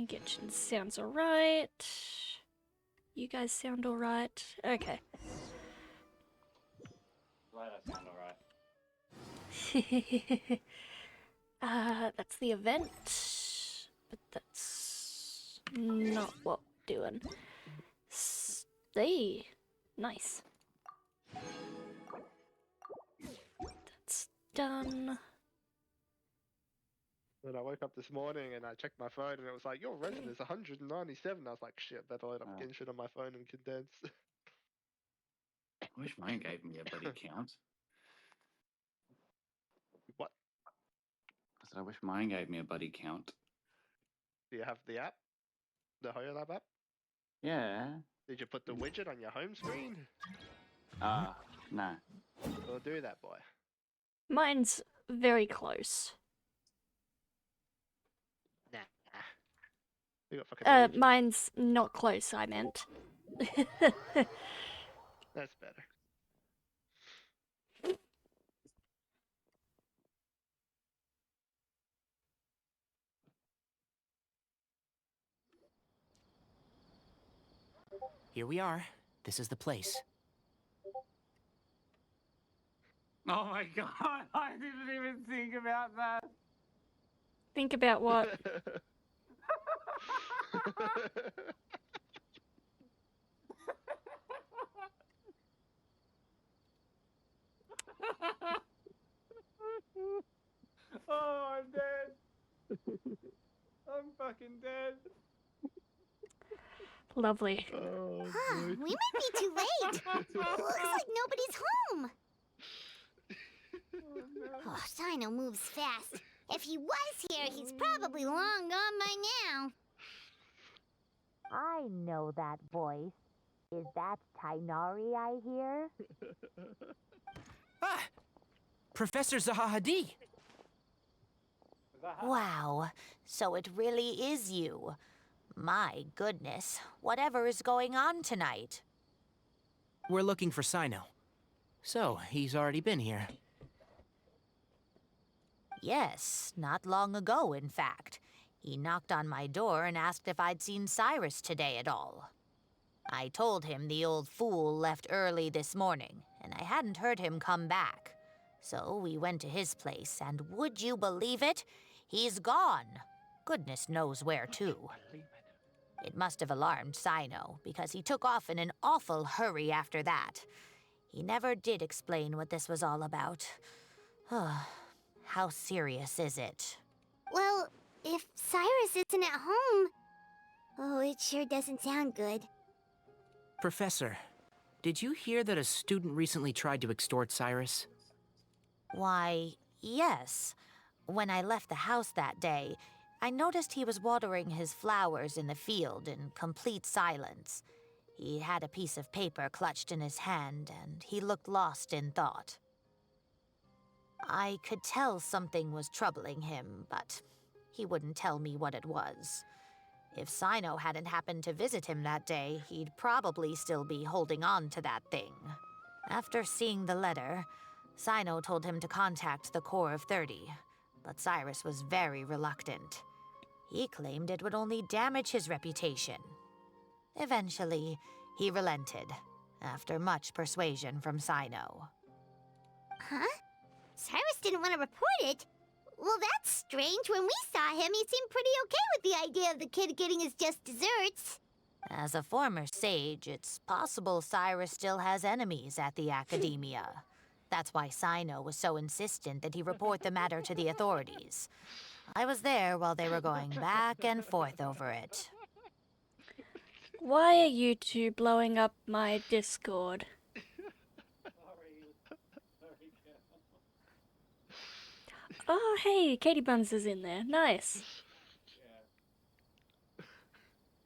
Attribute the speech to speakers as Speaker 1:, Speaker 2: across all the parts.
Speaker 1: Kitchen sounds alright. You guys sound alright. Okay.
Speaker 2: Right, I sound alright.
Speaker 1: That's the event. But that's not what we're doing. Stay. Nice. That's done.
Speaker 3: When I woke up this morning and I checked my phone and it was like, your resin is 197. I was like, shit, better load up
Speaker 2: Oh.
Speaker 3: Genshin on my phone and condense.
Speaker 2: I wish mine gave me a buddy count.
Speaker 3: What?
Speaker 2: I said I wish mine gave me a buddy count.
Speaker 3: Do you have the app? The HoYoLab app?
Speaker 2: Yeah.
Speaker 3: Did you put the widget on your home screen?
Speaker 2: No.
Speaker 3: Well, do that, boy.
Speaker 1: Mine's very close.
Speaker 3: Nah. You got fucking widget.
Speaker 1: Mine's not close, I meant.
Speaker 3: That's better.
Speaker 4: Here we are. This is the place.
Speaker 2: Oh my god, I didn't even think about that.
Speaker 1: Think about what?
Speaker 2: Oh, I'm dead. I'm fucking dead.
Speaker 1: Lovely.
Speaker 3: Oh,
Speaker 5: We might be too late. Looks like nobody's home. Oh, Cyno moves fast. If he was here, he's probably long gone by now.
Speaker 6: I know that voice. Is that Tainari I hear?
Speaker 4: Ah! Professor Zahahadi!
Speaker 6: Wow, so it really is you. My goodness, whatever is going on tonight?
Speaker 4: We're looking for Cyno. So, he's already been here.
Speaker 6: Yes, not long ago, in fact. He knocked on my door and asked if I'd seen Cyrus today at all. I told him the old fool left early this morning, and I hadn't heard him come back. So we went to his place, and would you believe it? He's gone. Goodness knows where to. It must have alarmed Cyno, because he took off in an awful hurry after that. He never did explain what this was all about. How serious is it?
Speaker 5: Well, if Cyrus isn't at home... Oh, it sure doesn't sound good.
Speaker 4: Professor, did you hear that a student recently tried to extort Cyrus?
Speaker 6: Why, yes. When I left the house that day, I noticed he was watering his flowers in the field in complete silence. He had a piece of paper clutched in his hand, and he looked lost in thought. I could tell something was troubling him, but he wouldn't tell me what it was. If Cyno hadn't happened to visit him that day, he'd probably still be holding on to that thing. After seeing the letter, Cyno told him to contact the Corps of 30, but Cyrus was very reluctant. He claimed it would only damage his reputation. Eventually, he relented, after much persuasion from Cyno.
Speaker 5: Huh? Cyrus didn't want to report it? Well, that's strange. When we saw him, he seemed pretty okay with the idea of the kid getting his just desserts.
Speaker 6: As a former sage, it's possible Cyrus still has enemies at the academia. That's why Cyno was so insistent that he report the matter to the authorities. I was there while they were going back and forth over it.
Speaker 1: Why are you two blowing up my Discord? Oh, hey, Katie Buns is in there. Nice.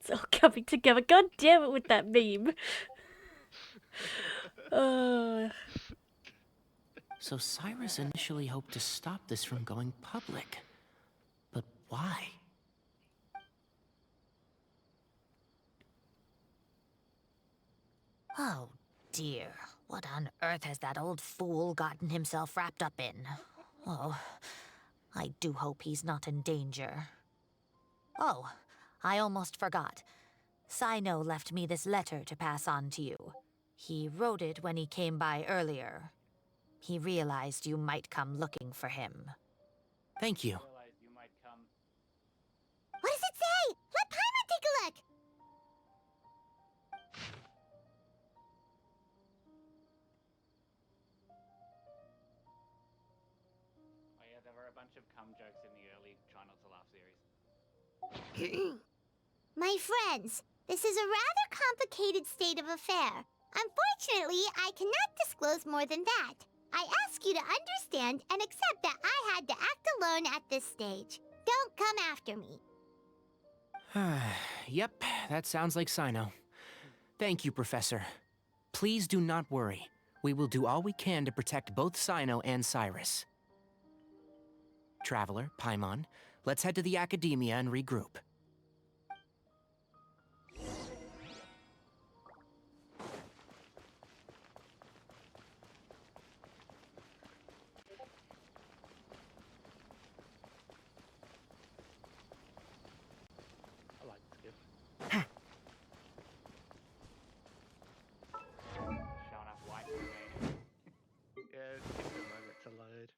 Speaker 1: It's all coming together. God damn it with that meme.
Speaker 4: So Cyrus initially hoped to stop this from going public. But why?
Speaker 6: Oh, dear. What on earth has that old fool gotten himself wrapped up in? Oh, I do hope he's not in danger. Oh, I almost forgot. Cyno left me this letter to pass on to you. He wrote it when he came by earlier. He realized you might come looking for him.
Speaker 4: Thank you.
Speaker 2: Realized you might come.
Speaker 5: What does it say? Let Paimon take a look.
Speaker 2: Oh yeah, there were a bunch of cum jokes in the early Try Not to Laugh series.
Speaker 5: My friends, this is a rather complicated state of affair. Unfortunately, I cannot disclose more than that. I ask you to understand and accept that I had to act alone at this stage. Don't come after me.
Speaker 4: Yep, that sounds like Cyno. Thank you, Professor. Please do not worry. We will do all we can to protect both Cyno and Cyrus. Traveler, Paimon, let's head to the Academia and regroup.
Speaker 3: I like this gift.
Speaker 2: Showing up white in the game.
Speaker 3: Yeah, it's taking a moment to load.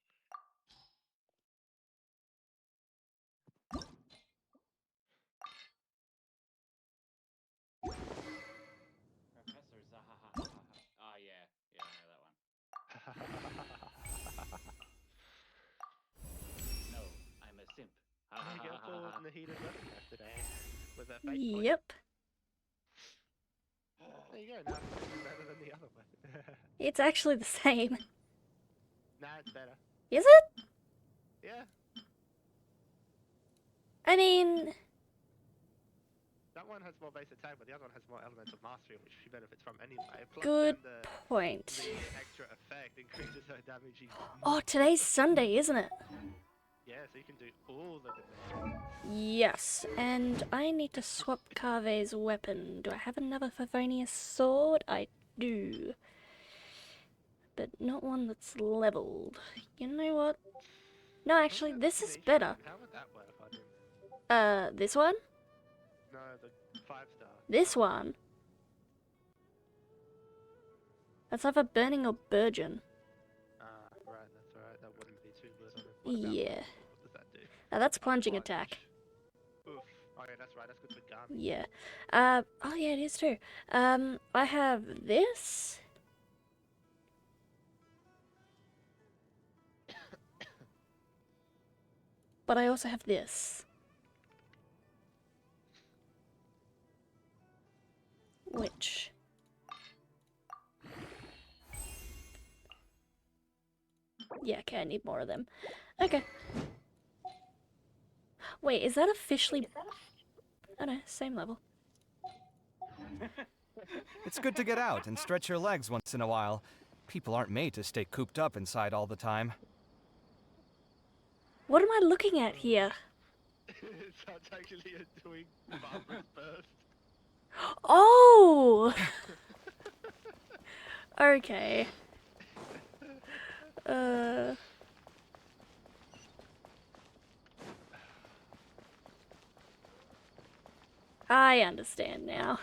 Speaker 2: Professor Zahaha. Oh yeah, yeah, I know that one. No, I'm a simp.
Speaker 3: I get bored in the heat of weapon yesterday. Was that fake point?
Speaker 1: Yep.
Speaker 3: There you go, now it's better than the other one.
Speaker 1: It's actually the same.
Speaker 3: Nah, it's better.
Speaker 1: Is it?
Speaker 3: Yeah,
Speaker 1: I mean,
Speaker 3: that one has more base attack, but the other one has more elements of mastery, which she benefits from anyway. Plus
Speaker 1: good
Speaker 3: then
Speaker 1: point.
Speaker 3: the extra effect increases her damage even
Speaker 1: Oh,
Speaker 3: more.
Speaker 1: today's Sunday, isn't it?
Speaker 3: Yeah, so you can do all the damage.
Speaker 1: Yes, and I need to swap Kave's weapon. Do I have another Favonius sword? I do. But not one that's leveled. You know what? No, actually, this is better.
Speaker 3: How would that work on him?
Speaker 1: This one?
Speaker 3: No, the 5-star.
Speaker 1: This one? That's either burning or burgeon.
Speaker 3: Ah, right, that's right. That wouldn't be too good on him. What about
Speaker 1: Yeah.
Speaker 3: what does that do?
Speaker 1: Now that's plunging attack.
Speaker 3: Oof. Oh yeah, that's right. That's good for Garmin.
Speaker 1: Yeah. Oh yeah, it is too. I have this. But I also have this. Which... Yeah, okay, I need more of them. Okay. Wait, is that officially... Oh no, same level.
Speaker 7: It's good to get out and stretch your legs once in a while. People aren't made to stay cooped up inside all the time.
Speaker 1: What am I looking at here?
Speaker 3: Sounds actually doing Barbara's burst.
Speaker 1: Oh! Okay. I understand now.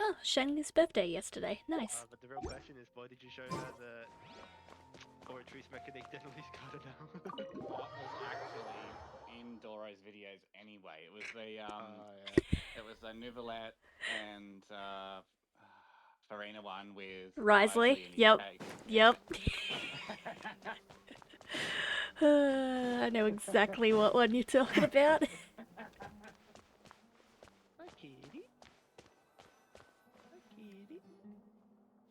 Speaker 1: Oh, Shanley's birthday yesterday. Nice.
Speaker 3: But the real question is, boy, did you show her the Oratrice mechanic Denali's got it now?
Speaker 2: What was actually in Doro's videos anyway? It was the it was the Nuvolette and Farina one with
Speaker 1: Risley,
Speaker 2: and his
Speaker 1: yep,
Speaker 2: cake.
Speaker 1: yep. I know exactly what one you're talking about.
Speaker 3: Hi, kitty. Hi, kitty.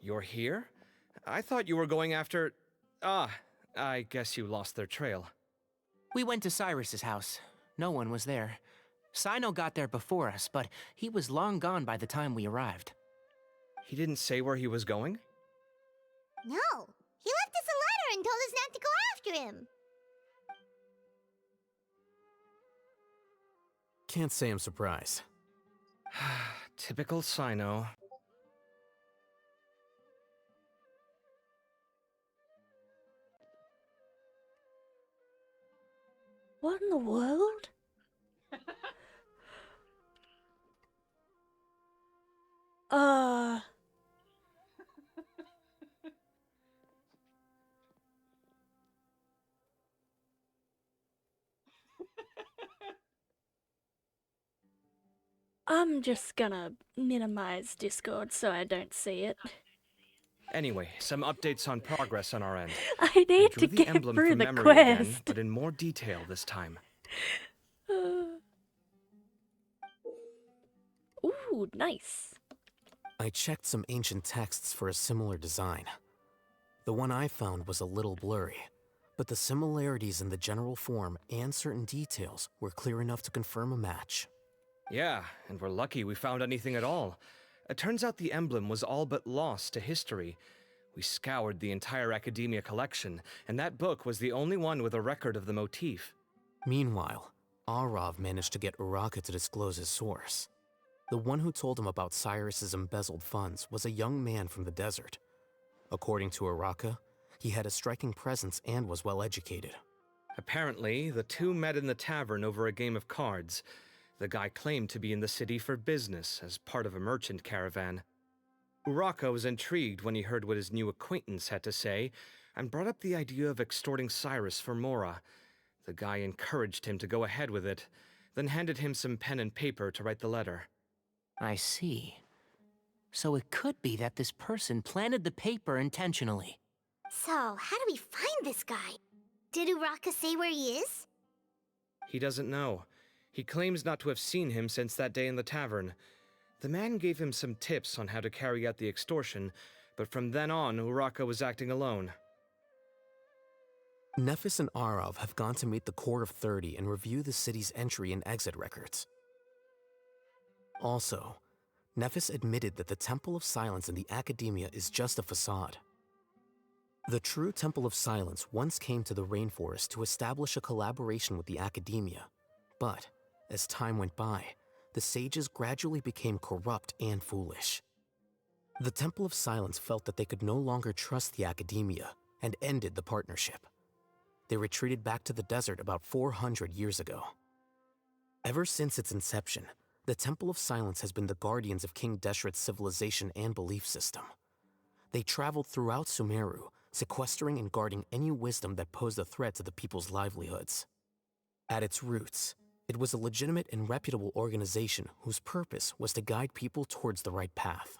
Speaker 7: You're here? I thought you were going after... Ah, I guess you lost their trail.
Speaker 4: We went to Cyrus's house. No one was there. Cyno got there before us, but he was long gone by the time we arrived.
Speaker 7: He didn't say where he was going?
Speaker 5: No, he left us a letter and told us not to go after him.
Speaker 8: Can't say I'm surprised.
Speaker 7: Typical Cyno.
Speaker 1: What in the world? I'm just gonna minimize Discord so I don't see it.
Speaker 7: Anyway, some updates on progress on our end.
Speaker 1: I
Speaker 7: I
Speaker 1: need
Speaker 7: drew
Speaker 1: to
Speaker 7: the
Speaker 1: get
Speaker 7: emblem
Speaker 1: through
Speaker 7: from
Speaker 1: the
Speaker 7: memory again,
Speaker 1: quest.
Speaker 7: but in more detail this time.
Speaker 1: Ooh, nice.
Speaker 8: I checked some ancient texts for a similar design. The one I found was a little blurry, but the similarities in the general form and certain details were clear enough to confirm a match.
Speaker 7: Yeah, and we're lucky we found anything at all. It turns out the emblem was all but lost to history. We scoured the entire Academia collection, and that book was the only one with a record of the motif.
Speaker 8: Meanwhile, Arav managed to get Uraka to disclose his source. The one who told him about Cyrus's embezzled funds was a young man from the desert. According to Uraka, he had a striking presence and was well educated.
Speaker 7: Apparently, the two met in the tavern over a game of cards. The guy claimed to be in the city for business as part of a merchant caravan. Uraka was intrigued when he heard what his new acquaintance had to say and brought up the idea of extorting Cyrus for Mora. The guy encouraged him to go ahead with it, then handed him some pen and paper to write the letter.
Speaker 4: I see. So it could be that this person planted the paper intentionally.
Speaker 5: So, how do we find this guy? Did Uraka say where he is?
Speaker 7: He doesn't know. He claims not to have seen him since that day in the tavern. The man gave him some tips on how to carry out the extortion, but from then on, Uraka was acting alone.
Speaker 8: Nephis and Arav have gone to meet the Court of 30 and review the city's entry and exit records. Also, Nephis admitted that the Temple of Silence in the Academia is just a facade. The true Temple of Silence once came to the rainforest to establish a collaboration with the Academia, but as time went by, the sages gradually became corrupt and foolish. The Temple of Silence felt that they could no longer trust the Academia and ended the partnership. They retreated back to the desert about 400 years ago. Ever since its inception, the Temple of Silence has been the guardians of King Deshret's civilization and belief system. They traveled throughout Sumeru, sequestering and guarding any wisdom that posed a threat to the people's livelihoods. At its roots, it was a legitimate and reputable organization whose purpose was to guide people towards the right path.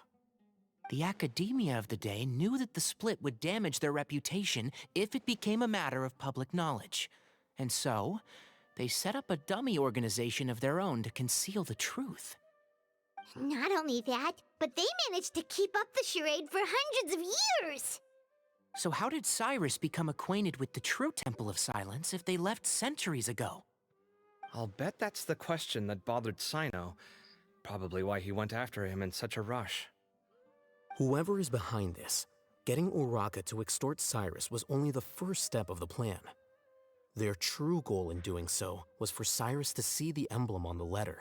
Speaker 4: The academia of the day knew that the split would damage their reputation if it became a matter of public knowledge. And so, they set up a dummy organization of their own to conceal the truth.
Speaker 5: Not only that, but they managed to keep up the charade for hundreds of years!
Speaker 4: So how did Cyrus become acquainted with the true Temple of Silence if they left centuries ago?
Speaker 7: I'll bet that's the question that bothered Cyno. Probably why he went after him in such a rush.
Speaker 8: Whoever is behind this, getting Uraka to extort Cyrus was only the first step of the plan. Their true goal in doing so was for Cyrus to see the emblem on the letter.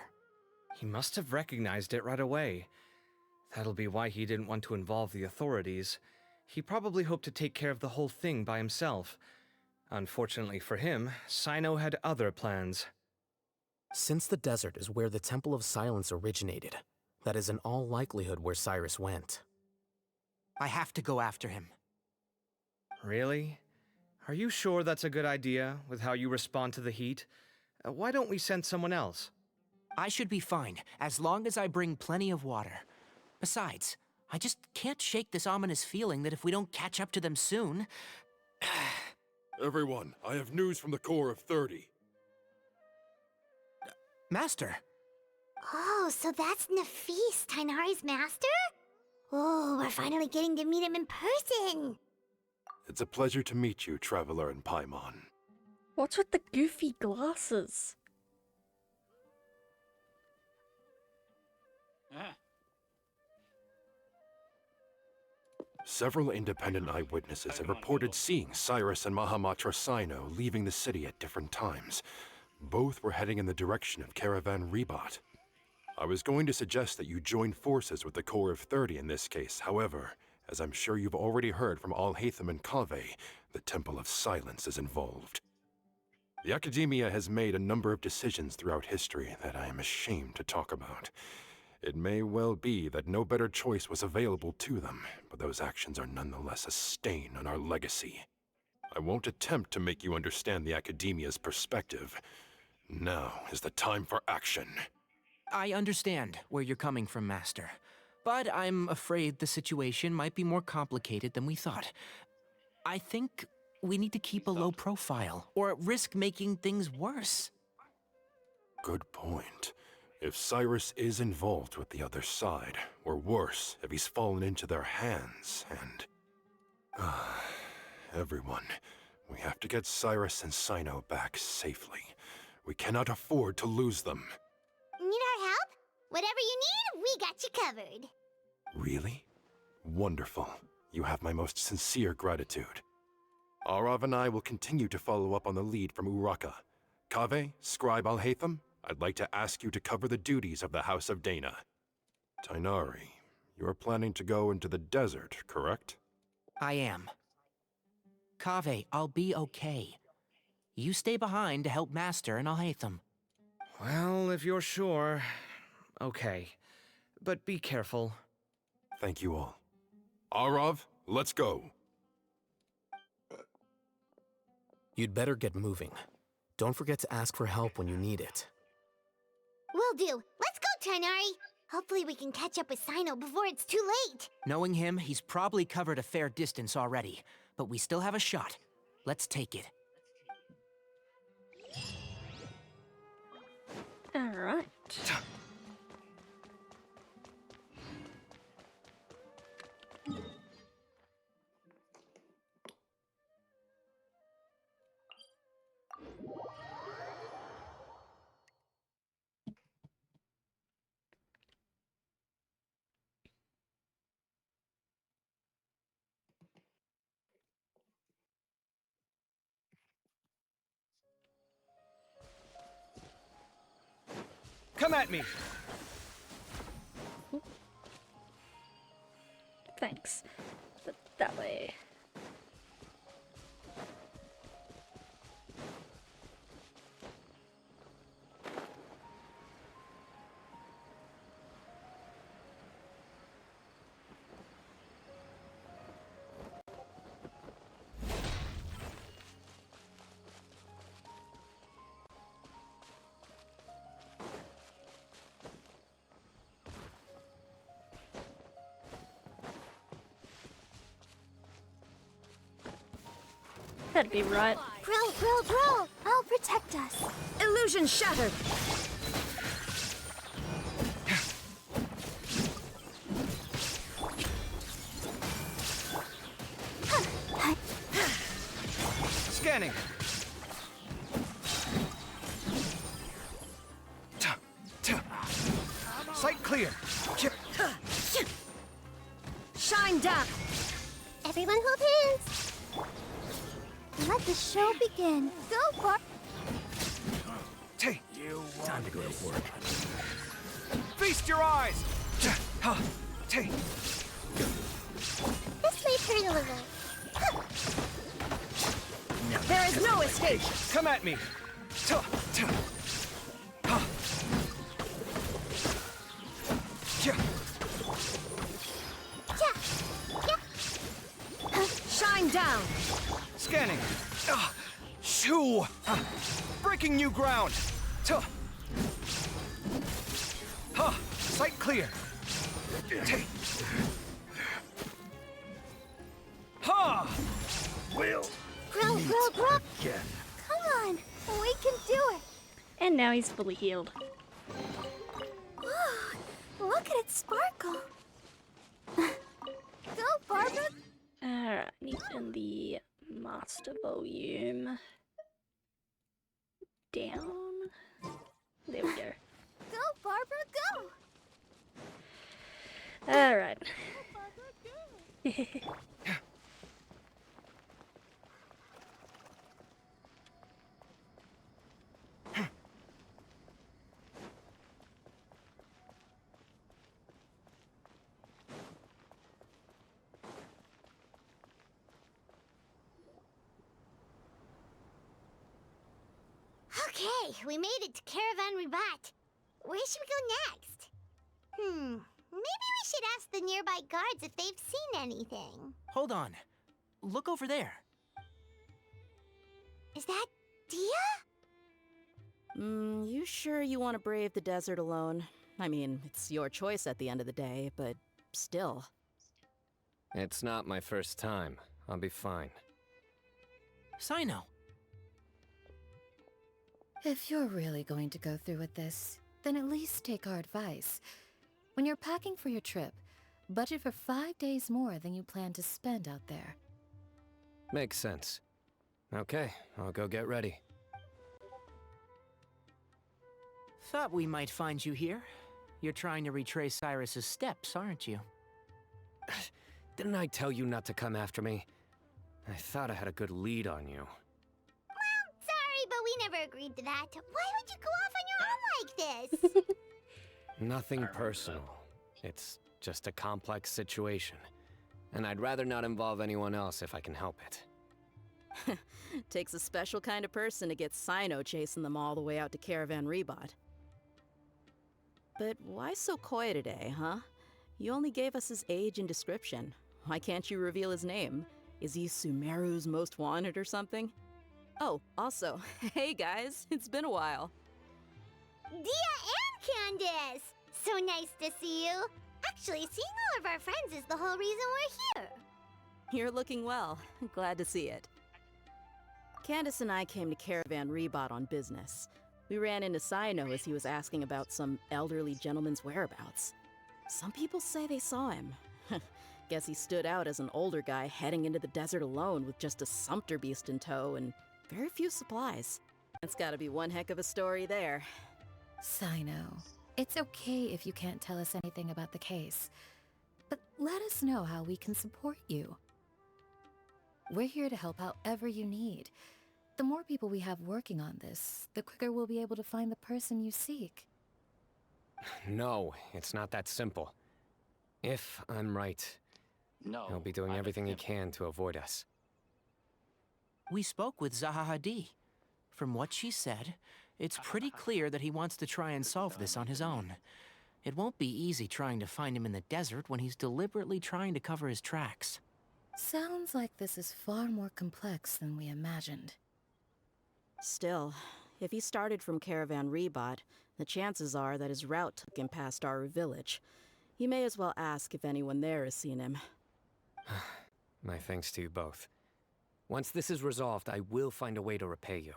Speaker 7: He must have recognized it right away. That'll be why he didn't want to involve the authorities. He probably hoped to take care of the whole thing by himself. Unfortunately for him, Cyno had other plans.
Speaker 8: Since the desert is where the Temple of Silence originated, that is in all likelihood where Cyrus went.
Speaker 4: I have to go after him.
Speaker 7: Really? Are you sure that's a good idea, with how you respond to the heat? Why don't we send someone else?
Speaker 4: I should be fine, as long as I bring plenty of water. Besides, I just can't shake this ominous feeling that if we don't catch up to them soon...
Speaker 9: Everyone, I have news from the Core of 30.
Speaker 4: Master!
Speaker 5: Oh, so that's Nafis, Tainari's master? Oh, we're finally getting to meet him in person!
Speaker 9: It's a pleasure to meet you, Traveler and Paimon.
Speaker 1: What's with the goofy glasses?
Speaker 2: Ah,
Speaker 9: Several independent eyewitnesses have reported seeing Cyrus and Mahamatra Cyno leaving the city at different times. Both were heading in the direction of Caravan Rebot. I was going to suggest that you join forces with the Corps of 30 in this case. However, as I'm sure you've already heard from Alhaitham and Kaveh, the Temple of Silence is involved. The Academia has made a number of decisions throughout history that I am ashamed to talk about. It may well be that no better choice was available to them, but those actions are nonetheless a stain on our legacy. I won't attempt to make you understand the Academia's perspective. Now is the time for action.
Speaker 4: I understand where you're coming from, Master. But I'm afraid the situation might be more complicated than we thought. I think we need to keep a low profile, or risk making things worse.
Speaker 9: Good point. If Cyrus is involved with the other side, or worse, if he's fallen into their hands, and... everyone, we have to get Cyrus and Cyno back safely. We cannot afford to lose them.
Speaker 5: Need our help? Whatever you need, we got you covered.
Speaker 9: Really? Wonderful. You have my most sincere gratitude. Arav and I will continue to follow up on the lead from Uraka. Kaveh, Scribe Alhaitham, I'd like to ask you to cover the duties of the House of Dana. Tainari, you are planning to go into the desert, correct?
Speaker 4: I am. Kaveh, I'll be okay. You stay behind to help Master and Alhaitham.
Speaker 7: Well, if you're sure. Okay. But be careful.
Speaker 9: Thank you all. Arav, let's go.
Speaker 8: You'd better get moving. Don't forget to ask for help when you need it.
Speaker 5: Will do. Let's go, Tainari. Hopefully we can catch up with Cyno before it's too late.
Speaker 4: Knowing him, he's probably covered a fair distance already. But we still have a shot. Let's take it.
Speaker 1: Alright.
Speaker 7: Come at me!
Speaker 1: Thanks. But that way. That'd be right.
Speaker 5: Bro, I'll protect us.
Speaker 6: Illusion shattered!
Speaker 7: Scanning! Sight clear!
Speaker 6: Shine down!
Speaker 5: Everyone hold hands. Let the show begin. Go, Bart.
Speaker 7: Time to go to work. Feast your eyes!
Speaker 5: This may hurt a little.
Speaker 6: There is no escape!
Speaker 7: Come at me! Shine down! Scanning! Shoo! Breaking new ground! Sight clear! Ha!
Speaker 9: Will.
Speaker 5: Bro. Come on. We can do it.
Speaker 1: And now he's fully healed.
Speaker 5: Look at it sparkle. Go, Barbara.
Speaker 1: Alright, need in the master volume. down. There we go.
Speaker 5: Go, Barbara, go!
Speaker 1: Alright.
Speaker 5: Okay, we made it to Caravan Ribat. Where should we go next? Maybe we should ask the nearby guards if they've seen anything.
Speaker 4: Hold on. Look over there.
Speaker 5: Is that Dia?
Speaker 10: You sure you want to brave the desert alone? I mean, it's your choice at the end of the day, but still.
Speaker 11: It's not my first time. I'll be fine.
Speaker 4: Cyno.
Speaker 12: If you're really going to go through with this, then at least take our advice. When you're packing for your trip, budget for 5 days more than you plan to spend out there.
Speaker 11: Makes sense. Okay, I'll go get ready.
Speaker 4: Thought we might find you here. You're trying to retrace Cyrus's steps, aren't you?
Speaker 11: Didn't I tell you not to come after me? I thought I had a good lead on you.
Speaker 5: Well, sorry, but we never agreed to that. Why would you go off on your own like this?
Speaker 11: Nothing personal. It's just a complex situation. And I'd rather not involve anyone else if I can help it.
Speaker 10: Takes a special kind of person to get Cyno chasing them all the way out to Caravan Rebot. But why so coy today, huh? You only gave us his age and description. Why can't you reveal his name? Is he Sumeru's most wanted or something? Oh, also, hey guys, it's been a while.
Speaker 5: Dia and Candace! So nice to see you. Actually, seeing all of our friends is the whole reason we're here.
Speaker 10: You're looking well. Glad to see it. Candace and I came to Caravan Rebot on business. We ran into Cyno as he was asking about some elderly gentleman's whereabouts. Some people say they saw him. Guess he stood out as an older guy heading into the desert alone with just a sumpter beast in tow and very few supplies. That's gotta be one heck of a story there.
Speaker 12: Cyno, it's okay if you can't tell us anything about the case, but let us know how we can support you. We're here to help however you need. The more people we have working on this, the quicker we'll be able to find the person you seek.
Speaker 11: No, it's not that simple. If I'm right,
Speaker 2: No.
Speaker 11: he'll be doing everything he can to avoid us.
Speaker 4: We spoke with Zaha Hadid. From what she said, it's pretty clear that he wants to try and solve this on his own. It won't be easy trying to find him in the desert when he's deliberately trying to cover his tracks.
Speaker 12: Sounds like this is far more complex than we imagined.
Speaker 10: Still, if he started from Caravan Rebot, the chances are that his route took him past our village. You may as well ask if anyone there has seen him.
Speaker 11: My thanks to you both. Once this is resolved, I will find a way to repay you.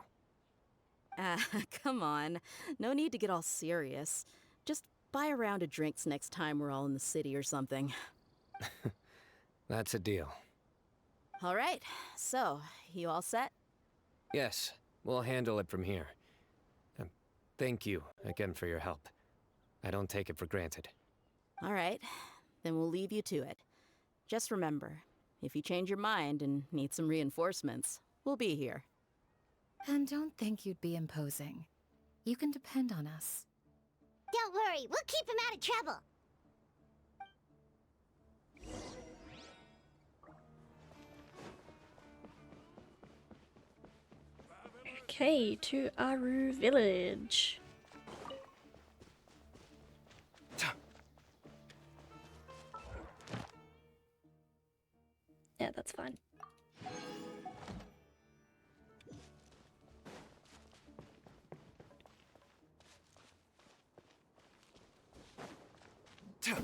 Speaker 10: Come on. No need to get all serious. Just buy a round of drinks next time we're all in the city or something.
Speaker 11: That's a deal.
Speaker 10: All right, so, you all set?
Speaker 11: Yes, we'll handle it from here. Thank you again for your help. I don't take it for granted.
Speaker 10: All right, then we'll leave you to it. Just remember, if you change your mind and need some reinforcements, we'll be here.
Speaker 12: And don't think you'd be imposing. You can depend on us.
Speaker 5: Don't worry, we'll keep him out of trouble.
Speaker 1: Okay, to Aru Village. Yeah, that's fine.
Speaker 2: Kill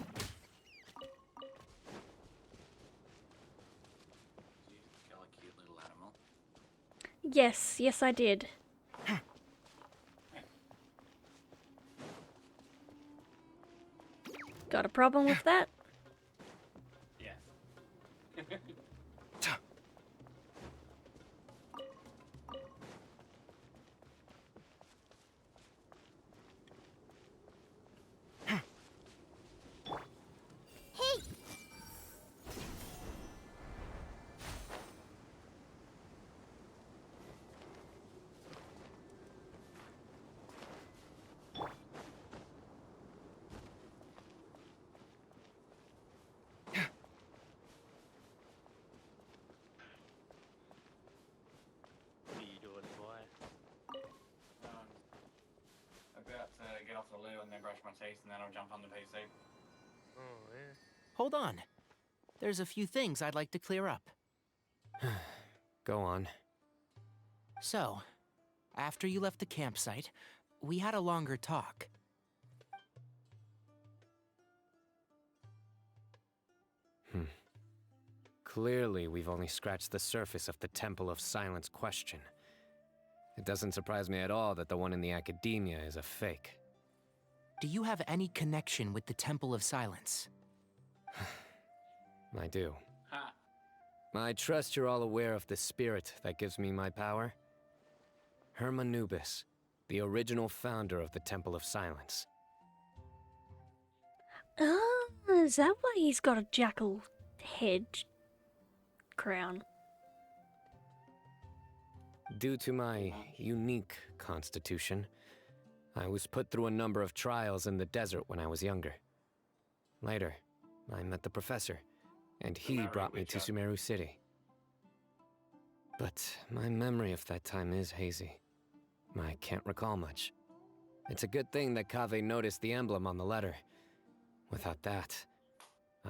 Speaker 2: a cute little animal.
Speaker 1: Yes, I did. Got a problem with that?
Speaker 2: Yes. go brush my teeth, and then I'll jump on the PC.
Speaker 3: Oh, yeah.
Speaker 4: Hold on. There's a few things I'd like to clear up.
Speaker 11: Go on.
Speaker 4: So, after you left the campsite, we had a longer talk.
Speaker 11: Clearly, we've only scratched the surface of the Temple of Silence question. It doesn't surprise me at all that the one in the academia is a fake.
Speaker 4: Do you have any connection with the Temple of Silence?
Speaker 11: I do.
Speaker 2: Ha!
Speaker 11: I trust you're all aware of the spirit that gives me my power. Hermanubis, the original founder of the Temple of Silence.
Speaker 1: Oh, is that why he's got a jackal head crown?
Speaker 11: Due to my unique constitution, I was put through a number of trials in the desert when I was younger. Later, I met the professor, and he brought me to Sumeru City. But my memory of that time is hazy. I can't recall much. It's a good thing that Kaveh noticed the emblem on the letter. Without that,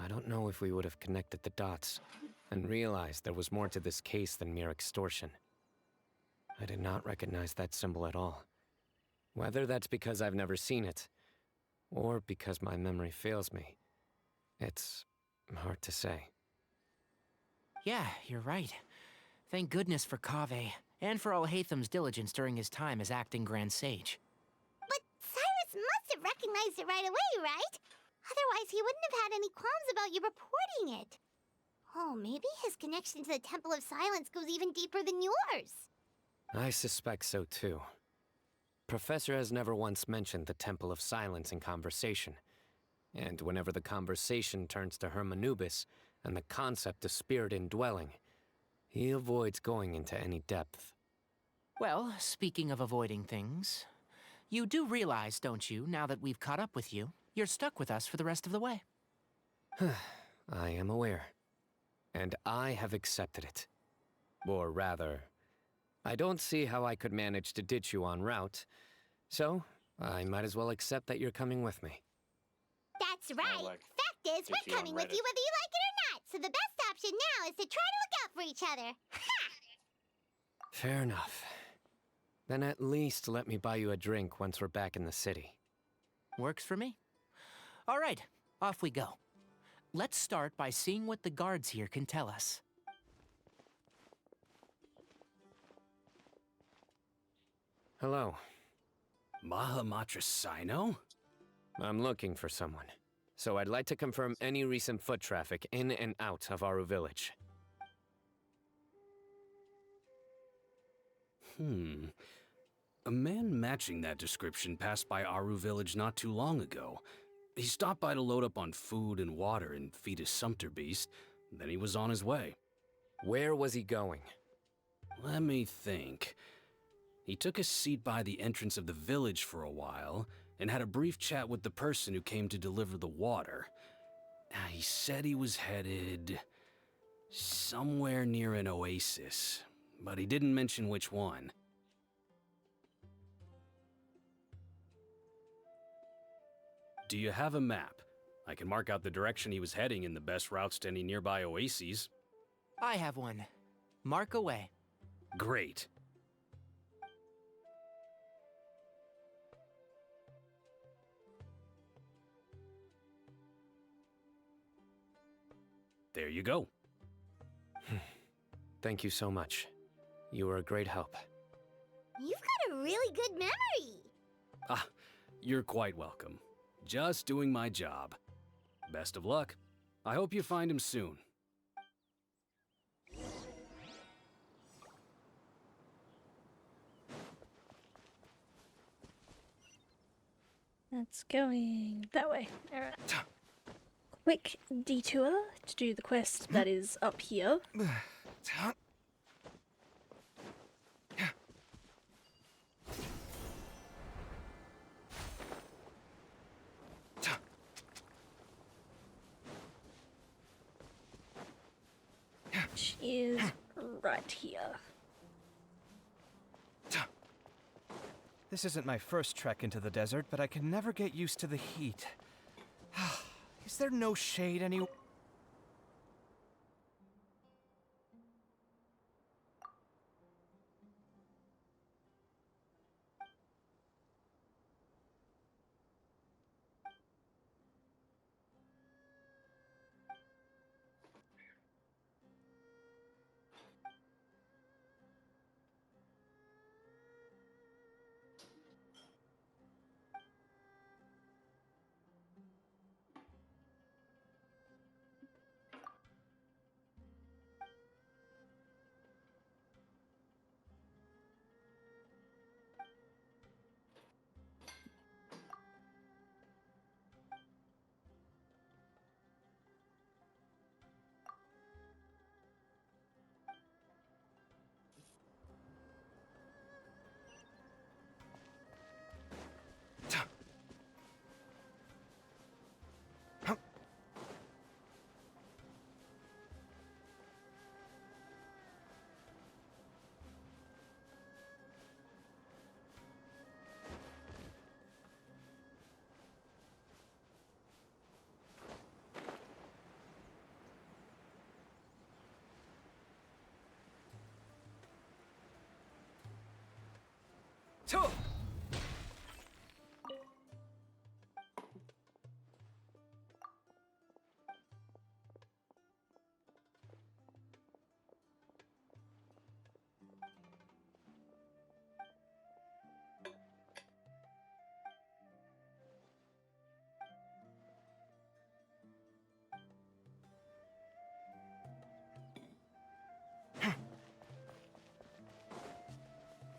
Speaker 11: I don't know if we would have connected the dots and realized there was more to this case than mere extortion. I did not recognize that symbol at all. Whether that's because I've never seen it, or because my memory fails me, it's hard to say.
Speaker 4: Yeah, you're right. Thank goodness for Kaveh, and for Alhaitham's diligence during his time as acting Grand Sage.
Speaker 5: But Cyrus must have recognized it right away, right? Otherwise, he wouldn't have had any qualms about you reporting it. Oh, maybe his connection to the Temple of Silence goes even deeper than yours.
Speaker 11: I suspect so too. Professor has never once mentioned the Temple of Silence in conversation. And whenever the conversation turns to Hermanubis and the concept of spirit indwelling, he avoids going into any depth.
Speaker 4: Well, speaking of avoiding things, you do realize, don't you, now that we've caught up with you, you're stuck with us for the rest of the way.
Speaker 11: I am aware. And I have accepted it. Or rather, I don't see how I could manage to ditch you en route, so I might as well accept that you're coming with me.
Speaker 5: That's right. Fact is, we're coming with you whether you like it or not, so the best option now is to try to look out for each other.
Speaker 11: Fair enough. Then at least let me buy you a drink once we're back in the city.
Speaker 4: Works for me. All right, off we go. Let's start by seeing what the guards here can tell us.
Speaker 11: Hello.
Speaker 13: Mahamatra Cyno?
Speaker 11: I'm looking for someone, so I'd like to confirm any recent foot traffic in and out of Aru Village.
Speaker 13: A man matching that description passed by Aru Village not too long ago. He stopped by to load up on food and water and feed his sumpter beast, then he was on his way.
Speaker 11: Where was he going?
Speaker 13: Let me think. He took a seat by the entrance of the village for a while, and had a brief chat with the person who came to deliver the water. He said he was headed somewhere near an oasis, but he didn't mention which one. Do you have a map? I can mark out the direction he was heading and the best routes to any nearby oases.
Speaker 4: I have one. Mark away.
Speaker 13: Great. There you go.
Speaker 11: Thank you so much. You were a great help.
Speaker 5: You've got a really good memory.
Speaker 13: Ah, you're quite welcome. Just doing my job. Best of luck. I hope you find him soon.
Speaker 1: That's going that way. Alright. Quick detour to do the quest that is up here. Which is right here.
Speaker 14: This isn't my first trek into the desert, but I can never get used to the heat. Is there no shade anywhere?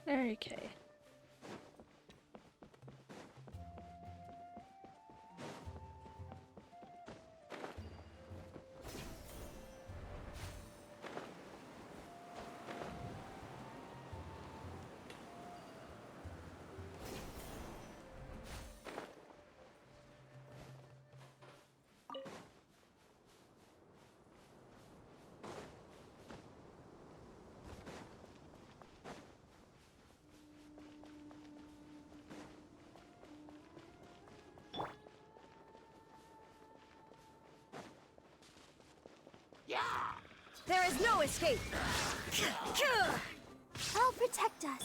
Speaker 1: Okay.
Speaker 15: There is no escape!
Speaker 5: I'll protect us.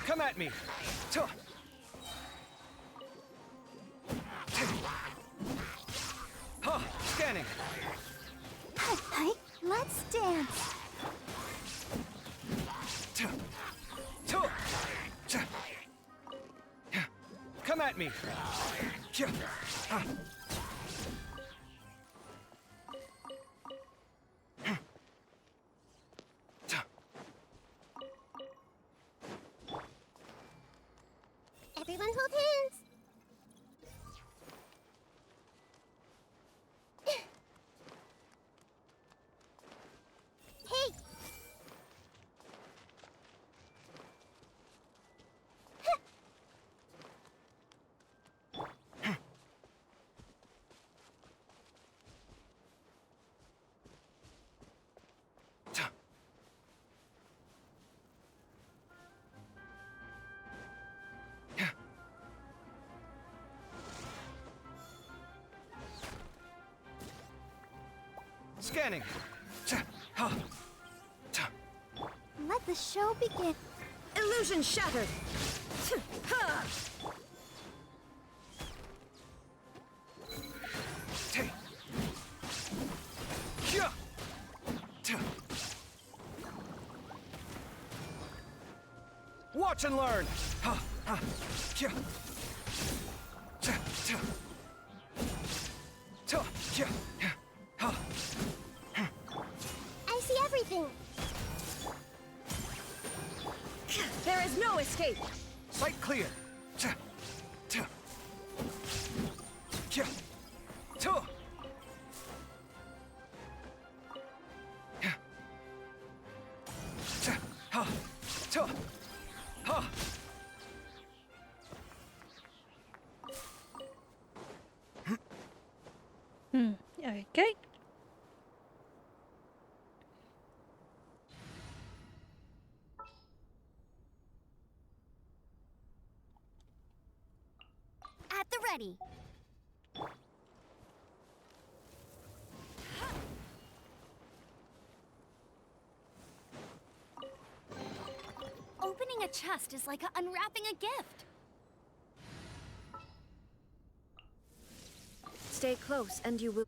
Speaker 14: Come at me! Scanning!
Speaker 5: Hi, let's dance.
Speaker 14: Come at me!
Speaker 5: Everyone hold hands. Hey!
Speaker 14: Scanning!
Speaker 5: Let the show begin.
Speaker 15: Illusion shattered!
Speaker 14: Watch and learn!
Speaker 5: I see everything.
Speaker 15: There is no escape!
Speaker 14: Sight clear!
Speaker 1: Okay.
Speaker 5: At the ready. Opening a chest is like unwrapping a gift.
Speaker 15: Stay close and you will...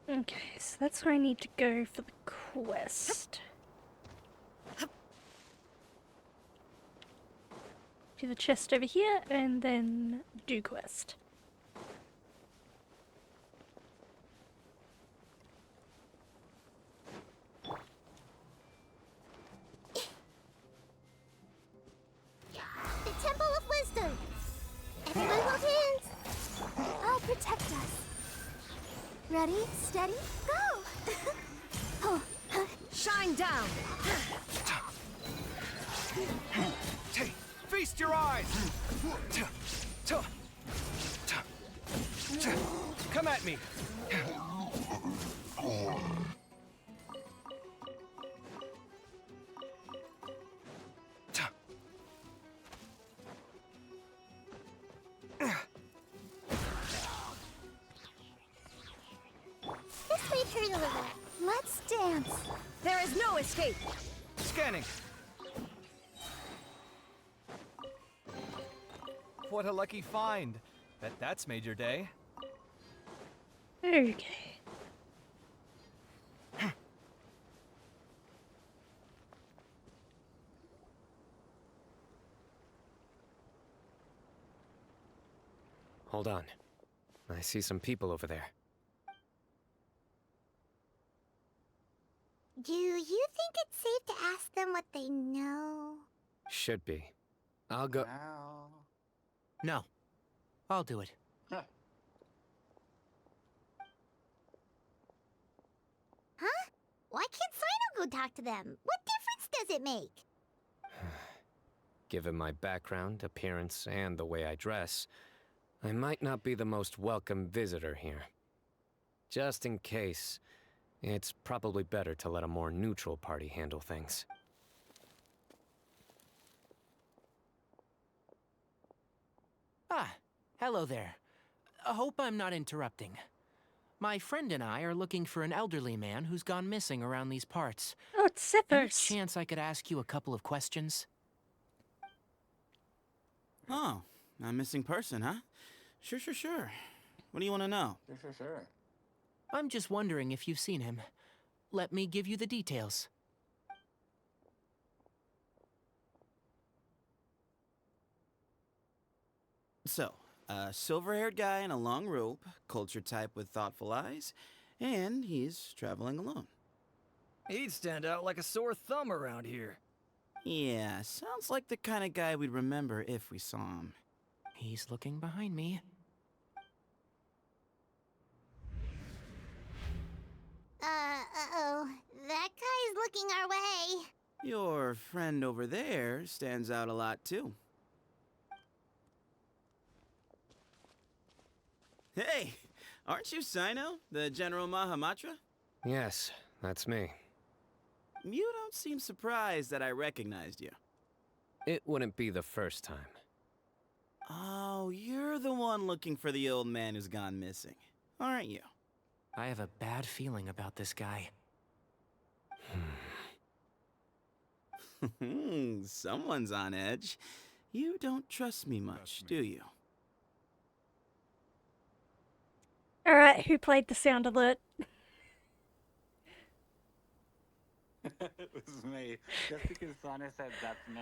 Speaker 1: Okay, so that's where I need to go for the quest. Do the chest over here, and then do quest.
Speaker 5: The Temple of Wisdom. Everyone hold hands. I'll protect us. Ready, steady, go!
Speaker 15: Shine down!
Speaker 14: Feast your eyes! Come at me!
Speaker 5: This way, Turtle. Let's dance.
Speaker 15: There is no escape!
Speaker 14: Scanning! What a lucky find. Bet that's made your day.
Speaker 1: Okay.
Speaker 11: Hold on. I see some people over there.
Speaker 5: Do you think it's safe to ask them what they know?
Speaker 11: Should be. I'll go.
Speaker 4: No. I'll do it.
Speaker 5: Huh? Why can't Cyno go talk to them? What difference does it make?
Speaker 11: Given my background, appearance, and the way I dress, I might not be the most welcome visitor here. Just in case, it's probably better to let a more neutral party handle things.
Speaker 4: Ah, hello there. I hope I'm not interrupting. My friend and I are looking for an elderly man who's gone missing around these parts.
Speaker 1: Oh, it's
Speaker 4: Any
Speaker 1: Zippers.
Speaker 4: chance I could ask you a couple of questions?
Speaker 16: Oh, a missing person, huh? Sure. What do you want to know?
Speaker 2: Sure.
Speaker 4: I'm just wondering if you've seen him. Let me give you the details.
Speaker 16: So, a silver-haired guy in a long robe, culture type with thoughtful eyes, and he's traveling alone.
Speaker 17: He'd stand out like a sore thumb around here.
Speaker 16: Yeah, sounds like the kind of guy we'd remember if we saw him.
Speaker 4: He's looking behind me.
Speaker 5: Uh-oh. That guy's looking our way.
Speaker 16: Your friend over there stands out a lot, too. Hey, aren't you Cyno, the General Mahamatra?
Speaker 11: Yes, that's me.
Speaker 16: You don't seem surprised that I recognized you.
Speaker 11: It wouldn't be the first time.
Speaker 16: Oh, you're the one looking for the old man who's gone missing, aren't you?
Speaker 4: I have a bad feeling about this guy.
Speaker 16: Someone's on edge. You don't trust me much, do you?
Speaker 1: Alright, who played the sound alert?
Speaker 2: It was me. Just because Cyno said that's me.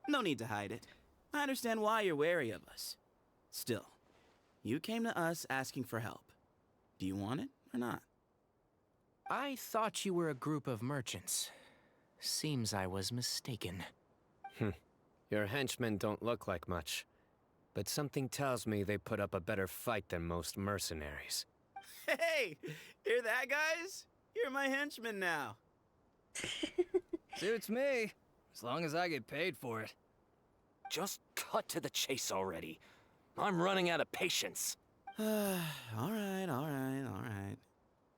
Speaker 16: No need to hide it. I understand why you're wary of us. Still, you came to us asking for help. Do you want it or not?
Speaker 4: I thought you were a group of merchants. Seems I was mistaken.
Speaker 11: Your henchmen don't look like much. but something tells me they put up a better fight than most mercenaries.
Speaker 16: Hey, hear that, guys? You're my henchman now.
Speaker 17: Suits me, as long as I get paid for it.
Speaker 8: Just cut to the chase already. I'm running out of patience.
Speaker 16: All right.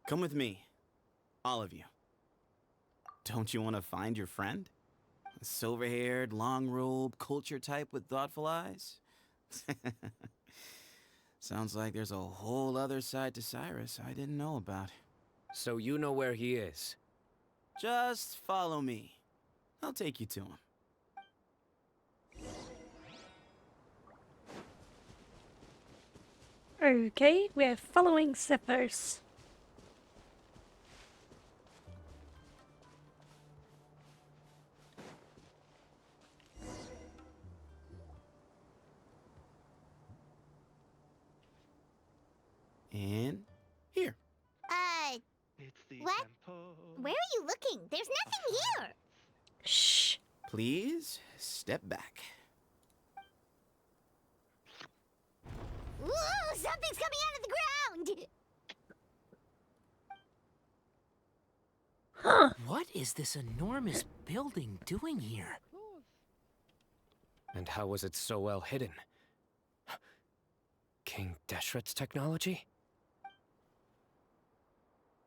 Speaker 16: Come with me. All of you. Don't you want to find your friend? A silver-haired, long-robed, culture type with thoughtful eyes? Sounds like there's a whole other side to Cyrus I didn't know about.
Speaker 11: So you know where he is?
Speaker 16: Just follow me. I'll take you to him.
Speaker 1: Okay, we're following Cephos.
Speaker 16: And here.
Speaker 3: It's the
Speaker 5: What?
Speaker 3: temple.
Speaker 5: Where are you looking? There's nothing here.
Speaker 1: Shh.
Speaker 16: Please step back.
Speaker 5: Ooh, something's coming out of the ground.
Speaker 1: Huh.
Speaker 4: What is this enormous building doing here?
Speaker 11: And how was it so well hidden? King Deshret's technology?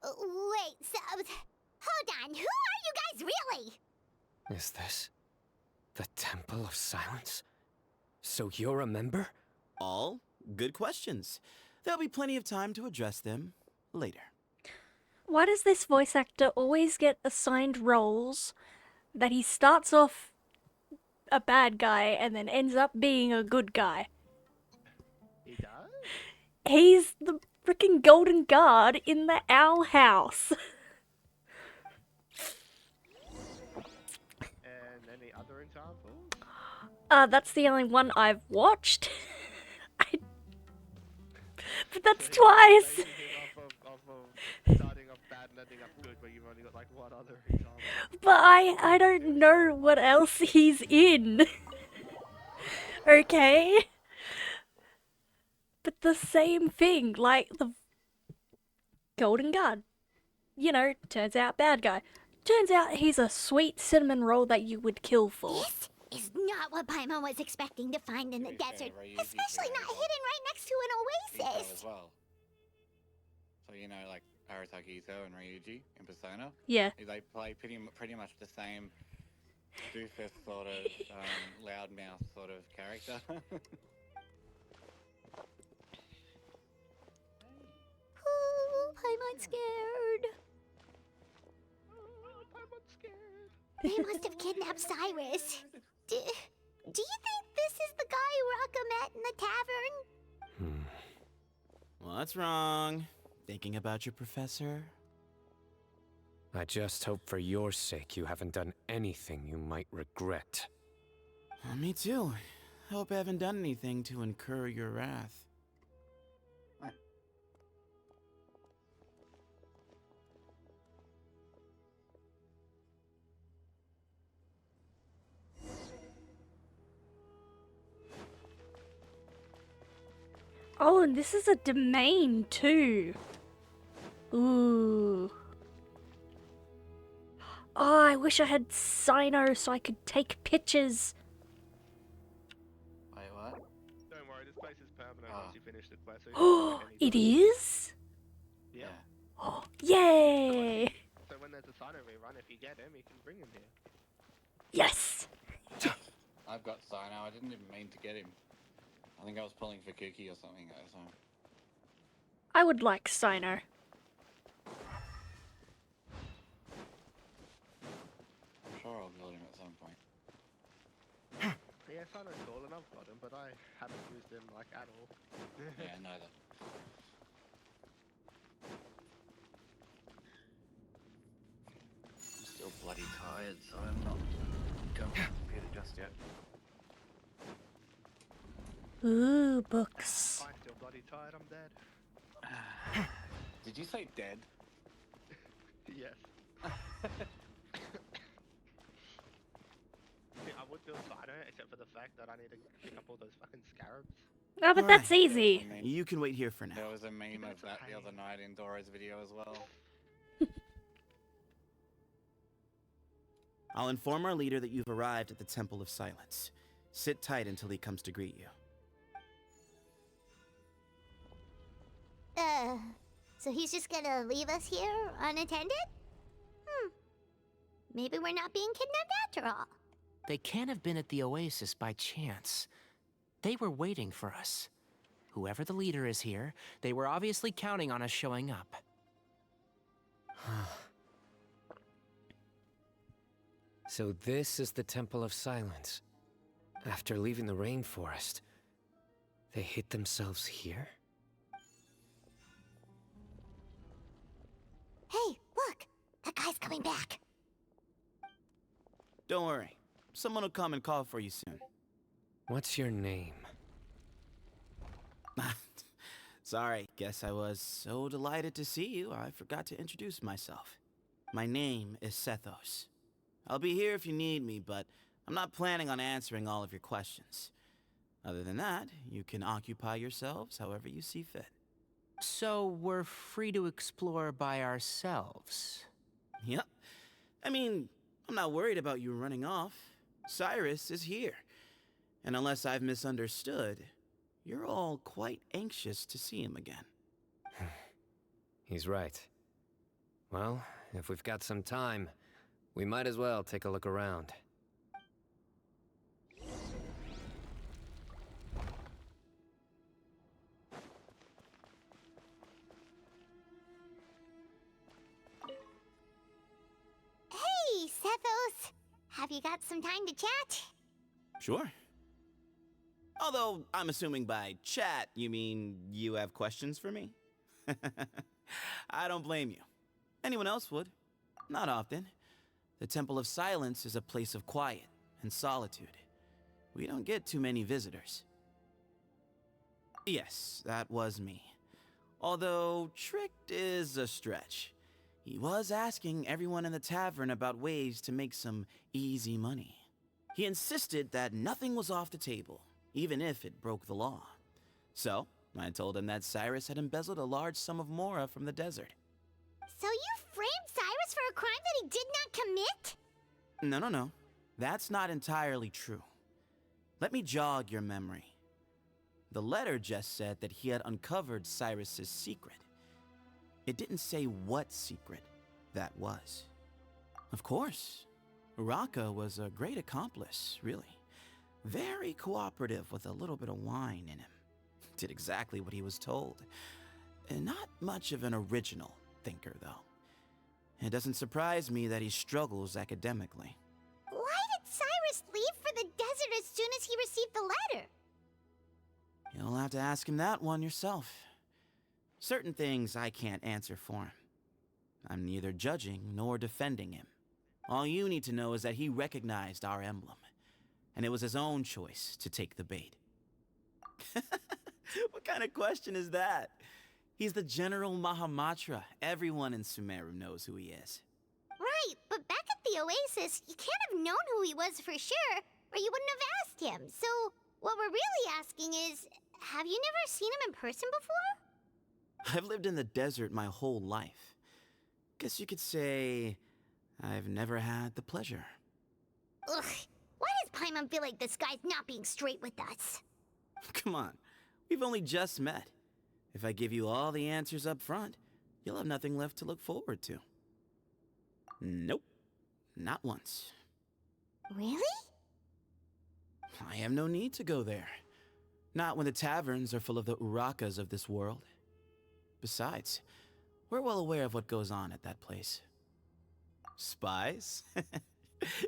Speaker 5: Wait, so hold on. Who are you guys really?
Speaker 11: Is this the Temple of Silence? So you're a member?
Speaker 16: All good questions. There'll be plenty of time to address them later.
Speaker 1: Why does this voice actor always get assigned roles that he starts off a bad guy and then ends up being a good guy?
Speaker 3: He does?
Speaker 1: He's the freaking golden guard in the owl house.
Speaker 3: And any other examples?
Speaker 1: That's the only one I've watched. But that's twice.
Speaker 3: Off of starting off bad and ending up good, but you've only got like one other example.
Speaker 1: But I don't know what else he's in. Okay? But the same thing, like the golden guard. You know, turns out bad guy. Turns out he's a sweet cinnamon roll that you would kill for.
Speaker 5: This is not what Paimon was expecting to find in the desert, especially not hidden right next to an
Speaker 2: Izo
Speaker 5: oasis.
Speaker 2: as well. So you know, like Arataki Izo and Ryuji in Persona.
Speaker 1: Yeah.
Speaker 2: They play pretty much the same doofus sort of loudmouth sort of character.
Speaker 5: Ooh, Paimon's scared.
Speaker 3: Paimon's scared.
Speaker 5: They must have kidnapped Cyrus. Do you think this is the guy Raka met in the tavern?
Speaker 16: What's wrong? Thinking about your professor?
Speaker 11: I just hope for your sake you haven't done anything you might regret.
Speaker 16: Me too. Hope I haven't done anything to incur your wrath.
Speaker 1: Oh, and this is a domain too. Ooh. Oh, I wish I had Cyno so I could take pictures.
Speaker 2: Wait, what?
Speaker 3: Don't worry, this place is permanent once you finish the quest. So you
Speaker 1: Oh,
Speaker 3: don't get
Speaker 1: it
Speaker 3: any
Speaker 1: is?
Speaker 3: Yeah.
Speaker 1: Oh, yay!
Speaker 3: So when there's a Cyno rerun, if you get him, you can bring him here.
Speaker 1: Yes!
Speaker 2: I've got Cyno. I didn't even mean to get him. I think I was pulling for Kuki or something at the time.
Speaker 1: I would like Cyno.
Speaker 2: I'm sure I'll build him at some point.
Speaker 3: Yeah, Cyno's cool and I've got him, but I haven't used him like at all.
Speaker 2: Yeah, neither. I'm still bloody tired, so I'm not going to the computer just yet.
Speaker 1: Ooh, books.
Speaker 3: I'm still bloody tired, I'm dead.
Speaker 2: Did you say dead?
Speaker 3: Yes. I would feel Cyno except for the fact that I need to pick up all those fucking scarabs.
Speaker 1: Oh, but that's
Speaker 16: Alright.
Speaker 1: easy.
Speaker 16: You can wait here for now.
Speaker 2: There was a meme of that the other night in Dora's video as well.
Speaker 16: I'll inform our leader that you've arrived at the Temple of Silence. Sit tight until he comes to greet you.
Speaker 5: So he's just gonna leave us here unattended? Maybe we're not being kidnapped after all.
Speaker 4: They can't have been at the oasis by chance. They were waiting for us. Whoever the leader is here, they were obviously counting on us showing up.
Speaker 11: So this is the Temple of Silence. After leaving the rainforest, they hid themselves here?
Speaker 5: Hey, look! That guy's coming back.
Speaker 16: Don't worry. Someone will come and call for you soon.
Speaker 11: What's your name?
Speaker 16: Sorry, guess I was so delighted to see you, I forgot to introduce myself. My name is Sethos. I'll be here if you need me, but I'm not planning on answering all of your questions. Other than that, you can occupy yourselves however you see fit.
Speaker 4: So we're free to explore by ourselves?
Speaker 16: Yep. I mean, I'm not worried about you running off. Cyrus is here. And unless I've misunderstood, you're all quite anxious to see him again.
Speaker 11: He's right. Well, if we've got some time, we might as well take a look around.
Speaker 5: Hey, Sethos! Have you got some time to chat?
Speaker 16: Sure. Although, I'm assuming by chat, you mean you have questions for me? I don't blame you. Anyone else would. Not often. The Temple of Silence is a place of quiet and solitude. We don't get too many visitors. Yes, that was me. Although, tricked is a stretch. He was asking everyone in the tavern about ways to make some easy money. He insisted that nothing was off the table, even if it broke the law. So, I told him that Cyrus had embezzled a large sum of mora from the desert.
Speaker 5: So you framed Cyrus for a crime that he did not commit?
Speaker 16: No. That's not entirely true. Let me jog your memory. The letter just said that he had uncovered Cyrus's secret. It didn't say what secret that was. Of course, Uraka was a great accomplice, really. Very cooperative with a little bit of wine in him. Did exactly what he was told. And not much of an original thinker, though. It doesn't surprise me that he struggles academically.
Speaker 5: Why did Cyrus leave for the desert as soon as he received the letter?
Speaker 16: You'll have to ask him that one yourself. Certain things I can't answer for him. I'm neither judging nor defending him. All you need to know is that he recognized our emblem, and it was his own choice to take the bait. What kind of question is that? He's the General Mahamatra. Everyone in Sumeru knows who he is.
Speaker 5: Right, but back at the Oasis, you can't have known who he was for sure, or you wouldn't have asked him. So, what we're really asking is, have you never seen him in person before?
Speaker 16: I've lived in the desert my whole life. Guess you could say I've never had the pleasure.
Speaker 5: Ugh, why does Paimon feel like this guy's not being straight with us?
Speaker 16: Come on, we've only just met. If I give you all the answers up front, you'll have nothing left to look forward to. Nope, not once.
Speaker 5: Really?
Speaker 16: I have no need to go there. Not when the taverns are full of the Urakas of this world. Besides, we're well aware of what goes on at that place. Spies?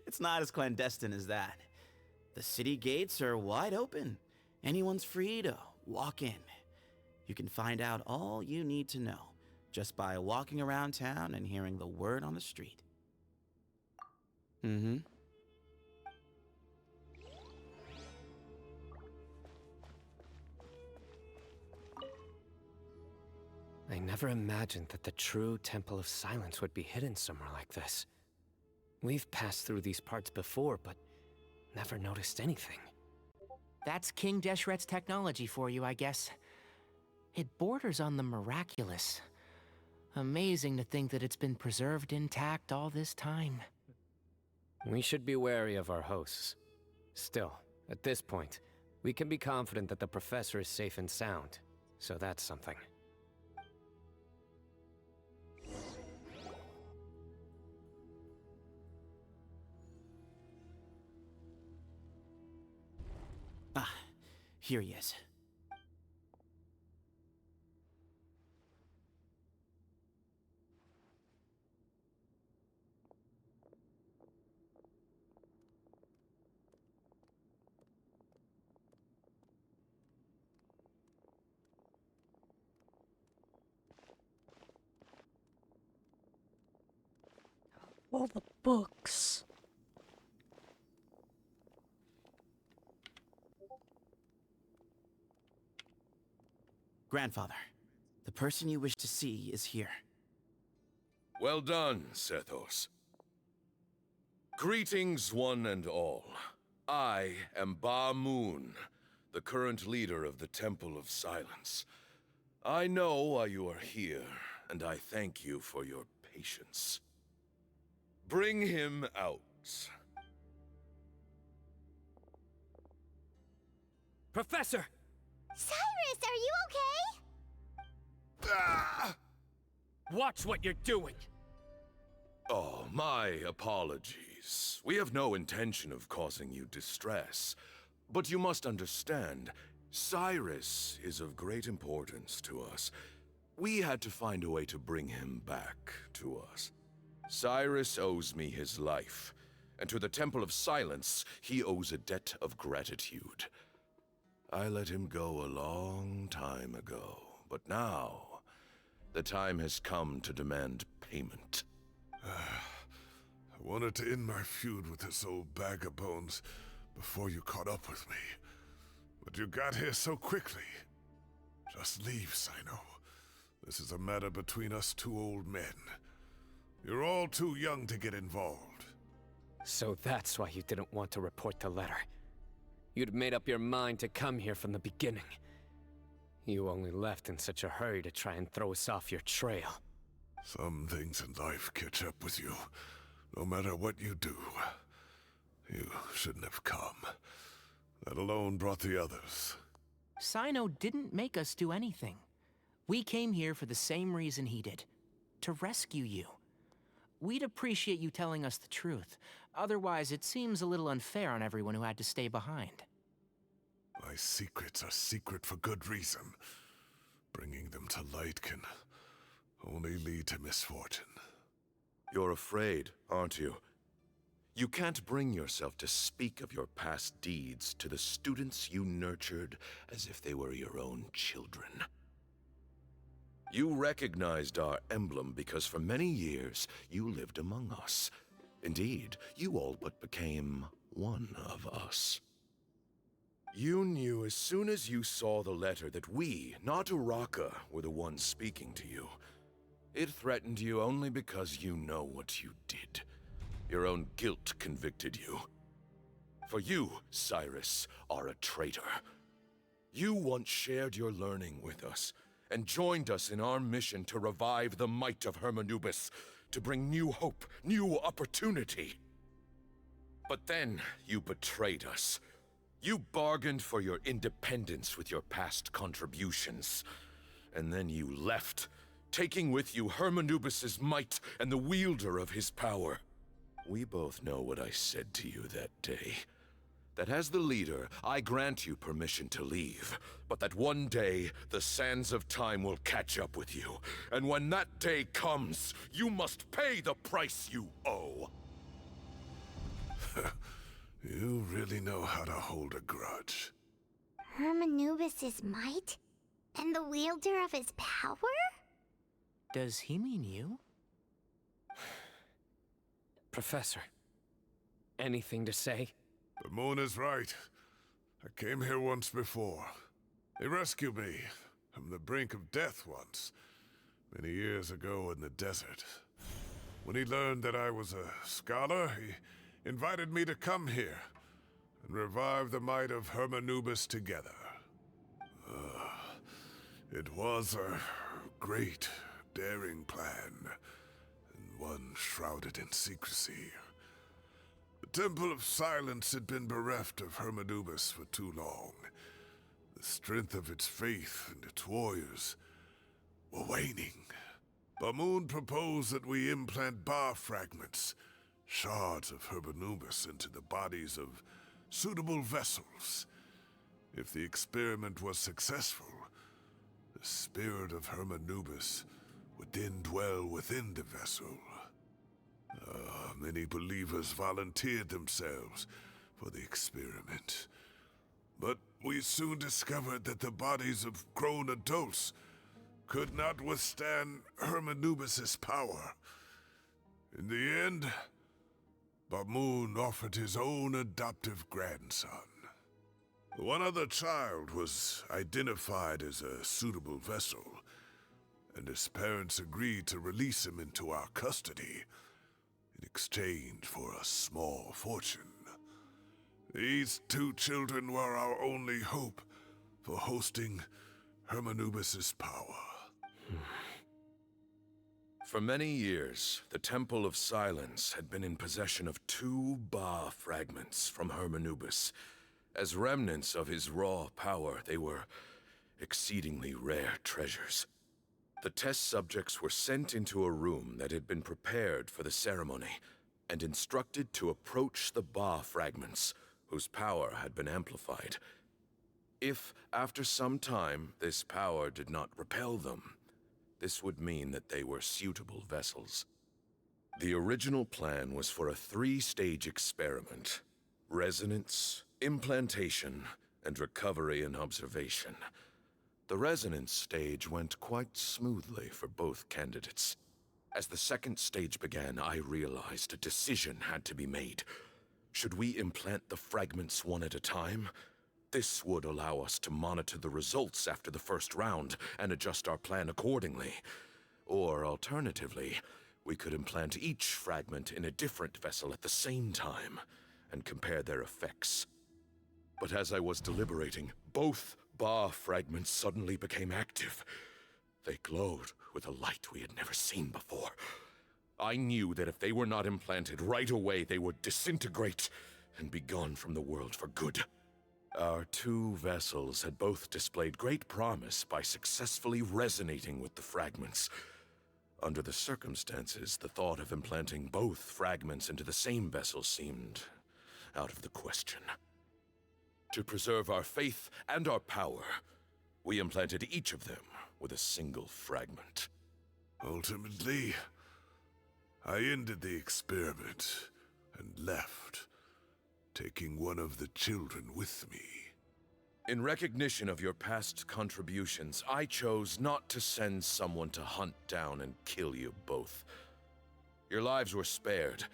Speaker 16: It's not as clandestine as that. The city gates are wide open. Anyone's free to walk in. You can find out all you need to know just by walking around town and hearing the word on the street. Mm-hmm.
Speaker 11: I never imagined that the true Temple of Silence would be hidden somewhere like this. We've passed through these parts before, but Never noticed anything.
Speaker 4: That's King Deshret's technology for you, I guess. It borders on the miraculous. Amazing to think that it's been preserved intact all this time.
Speaker 11: We should be wary of our hosts. Still, at this point, we can be confident that the professor is safe and sound, so that's something.
Speaker 16: Ah, here he is.
Speaker 1: All the books.
Speaker 16: Grandfather, the person you wish to see is here.
Speaker 18: Well done, Sethos. Greetings, one and all. I am Ba Moon, the current leader of the Temple of Silence. I know why you are here, and I thank you for your patience. Bring him out.
Speaker 11: Professor!
Speaker 5: Cyrus, are you okay?
Speaker 18: Ah!
Speaker 11: Watch what you're doing!
Speaker 18: Oh, my apologies. We have no intention of causing you distress. But you must understand, Cyrus is of great importance to us. We had to find a way to bring him back to us. Cyrus owes me his life, and to the Temple of Silence, he owes a debt of gratitude. I let him go a long time ago, but now, the time has come to demand payment.
Speaker 19: I wanted to end my feud with this old bag of bones before you caught up with me. But you got here so quickly. Just leave, Cyno. This is a matter between us two old men. You're all too young to get involved.
Speaker 11: So that's why you didn't want to report the letter. You'd made up your mind to come here from the beginning. You only left in such a hurry to try and throw us off your trail.
Speaker 19: Some things in life catch up with you, no matter what you do. You shouldn't have come. That alone brought the others.
Speaker 4: Cyno didn't make us do anything. We came here for the same reason he did. To rescue you. We'd appreciate you telling us the truth. Otherwise, it seems a little unfair on everyone who had to stay behind.
Speaker 19: My secrets are secret for good reason. Bringing them to light can only lead to misfortune.
Speaker 18: You're afraid, aren't you? You can't bring yourself to speak of your past deeds to the students you nurtured as if they were your own children. You recognized our emblem because for many years you lived among us. Indeed, you all but became one of us. You knew as soon as you saw the letter that we, not Uraka, were the ones speaking to you. It threatened you only because you know what you did. Your own guilt convicted you. For you, Cyrus, are a traitor. You once shared your learning with us, and joined us in our mission to revive the might of Hermanubis, to bring new hope, new opportunity. But then you betrayed us. You bargained for your independence with your past contributions. And then you left, taking with you Hermanubis' might and the wielder of his power. We both know what I said to you that day. That as the leader, I grant you permission to leave, but that one day, the sands of time will catch up with you. And when that day comes, you must pay the price you owe.
Speaker 19: You really know how to hold a grudge.
Speaker 5: Hermanubis' might? And the wielder of his power?
Speaker 4: Does he mean you?
Speaker 11: Professor, anything to say?
Speaker 19: The moon is right. I came here once before. They rescued me from the brink of death once, many years ago in the desert. When he learned that I was a scholar, he invited me to come here. and revive the might of Hermanubis together. It was a great, daring plan, and one shrouded in secrecy. The Temple of Silence had been bereft of Hermanubis for too long. The strength of its faith and its warriors were waning. Bamoon proposed that we implant bar fragments, shards of Hermanubis, into the bodies of suitable vessels. If the experiment was successful, the spirit of Hermanubis would then dwell within the vessel. Many believers volunteered themselves for the experiment. But we soon discovered that the bodies of grown adults could not withstand Hermanubis' power. In the end, Bamoon offered his own adoptive grandson. One other child was identified as a suitable vessel, and his parents agreed to release him into our custody in exchange for a small fortune. These two children were our only hope for hosting Hermanubis' power.
Speaker 18: For many years, the Temple of Silence had been in possession of 2 Ba fragments from Hermanubis. As remnants of his raw power, they were exceedingly rare treasures. The test subjects were sent into a room that had been prepared for the ceremony and instructed to approach the Ba fragments, whose power had been amplified. If, after some time, this power did not repel them, this would mean that they were suitable vessels. The original plan was for a 3-stage experiment: resonance, implantation, and recovery and observation. The resonance stage went quite smoothly for both candidates. As the 2nd stage began, I realized a decision had to be made. Should we implant the fragments one at a time? This would allow us to monitor the results after the first round and adjust our plan accordingly. Or alternatively, we could implant each fragment in a different vessel at the same time and compare their effects. But as I was deliberating, both Ba fragments suddenly became active. They glowed with a light we had never seen before. I knew that if they were not implanted right away, they would disintegrate and be gone from the world for good. Our 2 vessels had both displayed great promise by successfully resonating with the fragments. Under the circumstances, the thought of implanting both fragments into the same vessel seemed out of the question. To preserve our faith and our power, we implanted each of them with a single fragment.
Speaker 19: Ultimately, I ended the experiment and left, taking one of the children with me.
Speaker 18: In recognition of your past contributions, I chose not to send someone to hunt down and kill you both. Your lives were spared,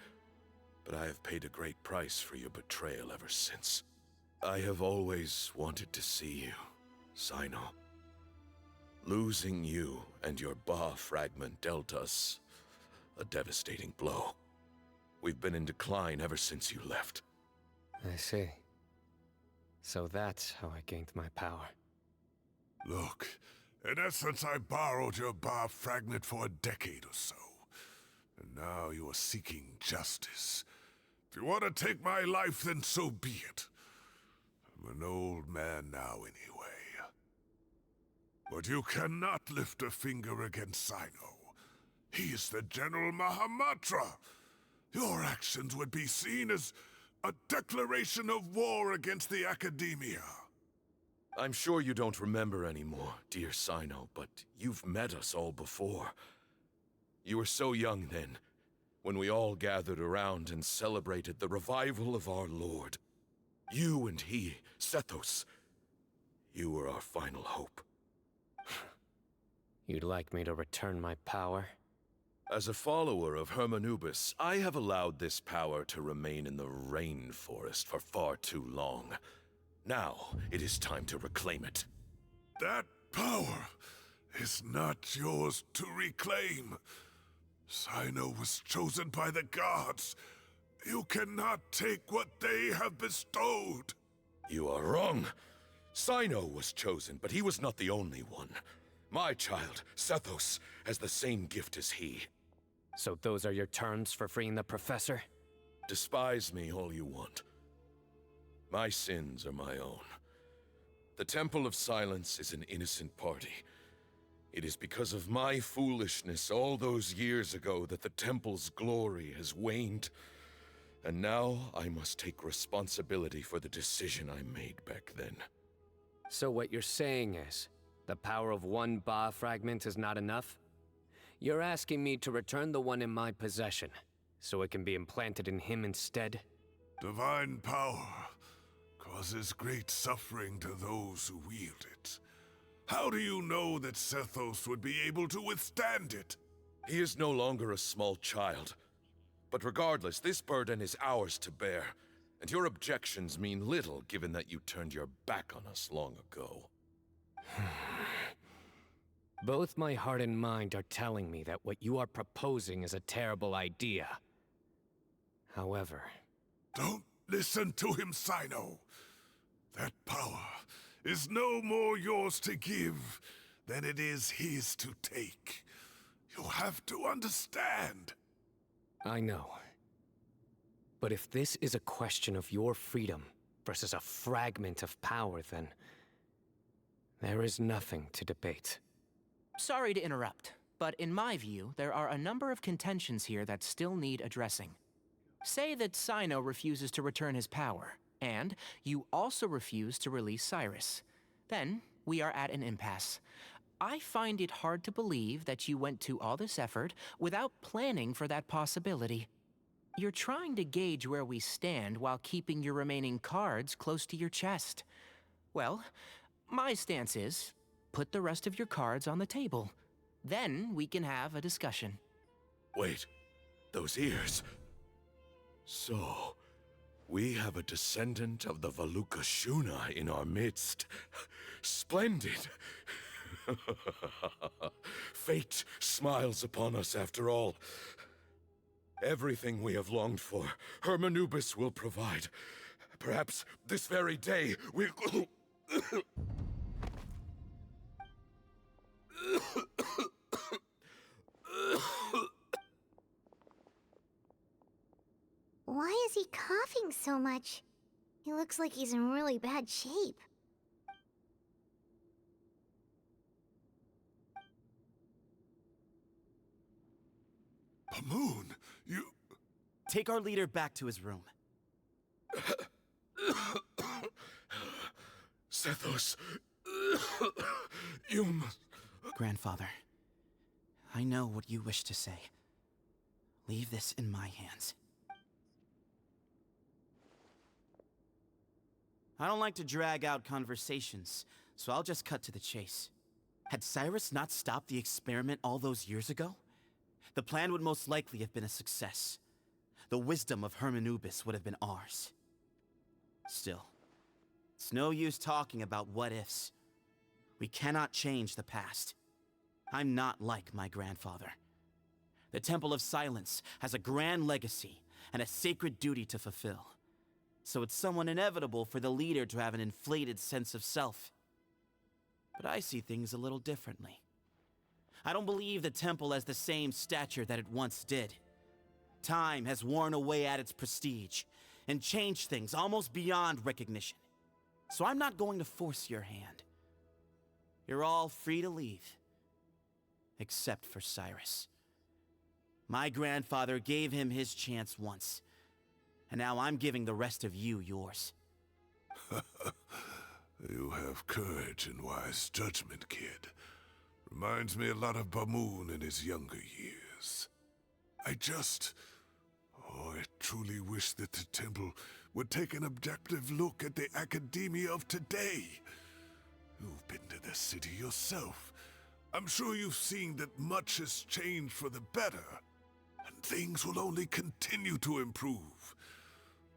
Speaker 18: but I have paid a great price for your betrayal ever since. I have always wanted to see you, Cyno. Losing you and your Ba fragment dealt us a devastating blow. We've been in decline ever since you left.
Speaker 11: I see. So that's how I gained my power.
Speaker 19: Look, in essence, I borrowed your Ba fragment for a decade or so. And now you are seeking justice. If you want to take my life, then so be it. I'm an old man now anyway. But you cannot lift a finger against Cyno. He is the General Mahamatra. Your actions would be seen as a declaration of war against the Academia.
Speaker 18: I'm sure you don't remember anymore, dear Cyno, but you've met us all before. You were so young then, when we all gathered around and celebrated the revival of our Lord. You and he, Sethos, you were our final hope.
Speaker 11: You'd like me to return my power?
Speaker 18: As a follower of Hermanubis, I have allowed this power to remain in the rainforest for far too long. Now, it is time to reclaim it.
Speaker 19: That power is not yours to reclaim. Cyno was chosen by the gods. You cannot take what they have bestowed.
Speaker 18: You are wrong. Cyno was chosen, but he was not the only one. My child, Sethos, has the same gift as he.
Speaker 11: So those are your terms for freeing the professor?
Speaker 18: Despise me all you want. My sins are my own. The Temple of Silence is an innocent party. It is because of my foolishness all those years ago that the Temple's glory has waned. And now I must take responsibility for the decision I made back then.
Speaker 11: So what you're saying is, the power of one Ba fragment is not enough? You're asking me to return the one in my possession, so it can be implanted in him instead?
Speaker 19: Divine power causes great suffering to those who wield it. How do you know that Sethos would be able to withstand it?
Speaker 18: He is no longer a small child. But regardless, this burden is ours to bear, and your objections mean little given that you turned your back on us long ago.
Speaker 11: Both my heart and mind are telling me that what you are proposing is a terrible idea. However...
Speaker 19: Don't listen to him, Cyno. That power is no more yours to give than it is his to take. You have to understand.
Speaker 11: I know. But if this is a question of your freedom versus a fragment of power, then... there is nothing to debate.
Speaker 4: Sorry to interrupt, but in my view, there are a number of contentions here that still need addressing. Say that Cyno refuses to return his power, and you also refuse to release Cyrus. Then, we are at an impasse. I find it hard to believe that you went to all this effort without planning for that possibility. You're trying to gauge where we stand while keeping your remaining cards close to your chest. Well, my stance is, put the rest of your cards on the table. Then we can have a discussion.
Speaker 18: Wait, those ears... So, we have a descendant of the Valukashuna in our midst. Splendid! Fate smiles upon us after all. Everything we have longed for, Hermanubis will provide. Perhaps this very day we'll...
Speaker 5: Why is he coughing so much? He looks like he's in really bad shape.
Speaker 19: Pamoon, you...
Speaker 16: Take our leader back to his room.
Speaker 18: Sethos, you must...
Speaker 16: Grandfather, I know what you wish to say. Leave this in my hands. I don't like to drag out conversations, so I'll just cut to the chase. Had Cyrus not stopped the experiment all those years ago, the plan would most likely have been a success. The wisdom of Hermanubis would have been ours. Still, it's no use talking about what-ifs. We cannot change the past. I'm not like my grandfather. The Temple of Silence has a grand legacy and a sacred duty to fulfill. So it's somewhat inevitable for the leader to have an inflated sense of self. But I see things a little differently. I don't believe the temple has the same stature that it once did. Time has worn away at its prestige and changed things almost beyond recognition. So I'm not going to force your hand. You're all free to leave. Except for Cyrus. My grandfather gave him his chance once. And now I'm giving the rest of you yours.
Speaker 19: You have courage and wise judgment, kid. Reminds me a lot of Pamoon in his younger years. I truly wish that the temple would take an objective look at the academia of today. You've been to the city yourself. I'm sure you've seen that much has changed for the better, and things will only continue to improve.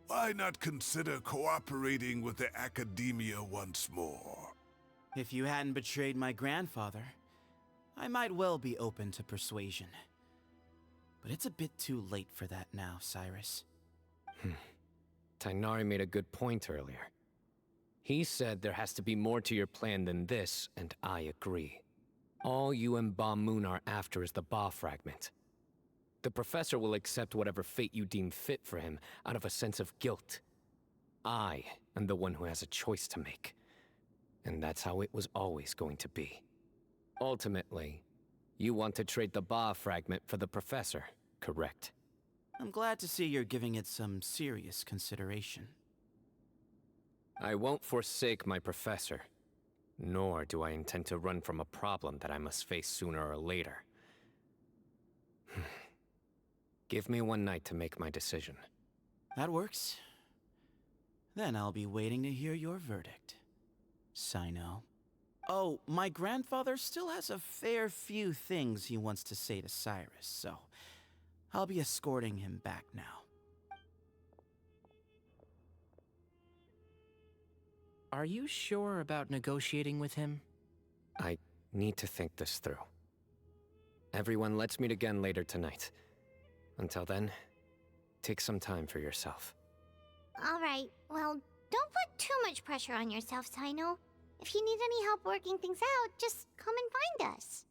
Speaker 19: Why not consider cooperating with the academia once more?
Speaker 16: If you hadn't betrayed my grandfather, I might well be open to persuasion. But it's a bit too late for that now, Cyrus.
Speaker 11: Tainari made a good point earlier. He said there has to be more to your plan than this, and I agree. All you and Ba Moon are after is the Ba fragment. The professor will accept whatever fate you deem fit for him out of a sense of guilt. I am the one who has a choice to make. And that's how it was always going to be. Ultimately, you want to trade the Ba fragment for the professor, correct?
Speaker 16: I'm glad to see you're giving it some serious consideration.
Speaker 11: I won't forsake my professor, nor do I intend to run from a problem that I must face sooner or later. Give me one night to make my decision.
Speaker 16: That works. Then I'll be waiting to hear your verdict, Cyno. Oh, my grandfather still has a fair few things he wants to say to Cyrus, so I'll be escorting him back now.
Speaker 4: Are you sure about negotiating with him?
Speaker 11: I need to think this through. Everyone, let's meet again later tonight. Until then, take some time for yourself.
Speaker 5: All right, well, don't put too much pressure on yourself, Cyno. If you need any help working things out, just come and find us.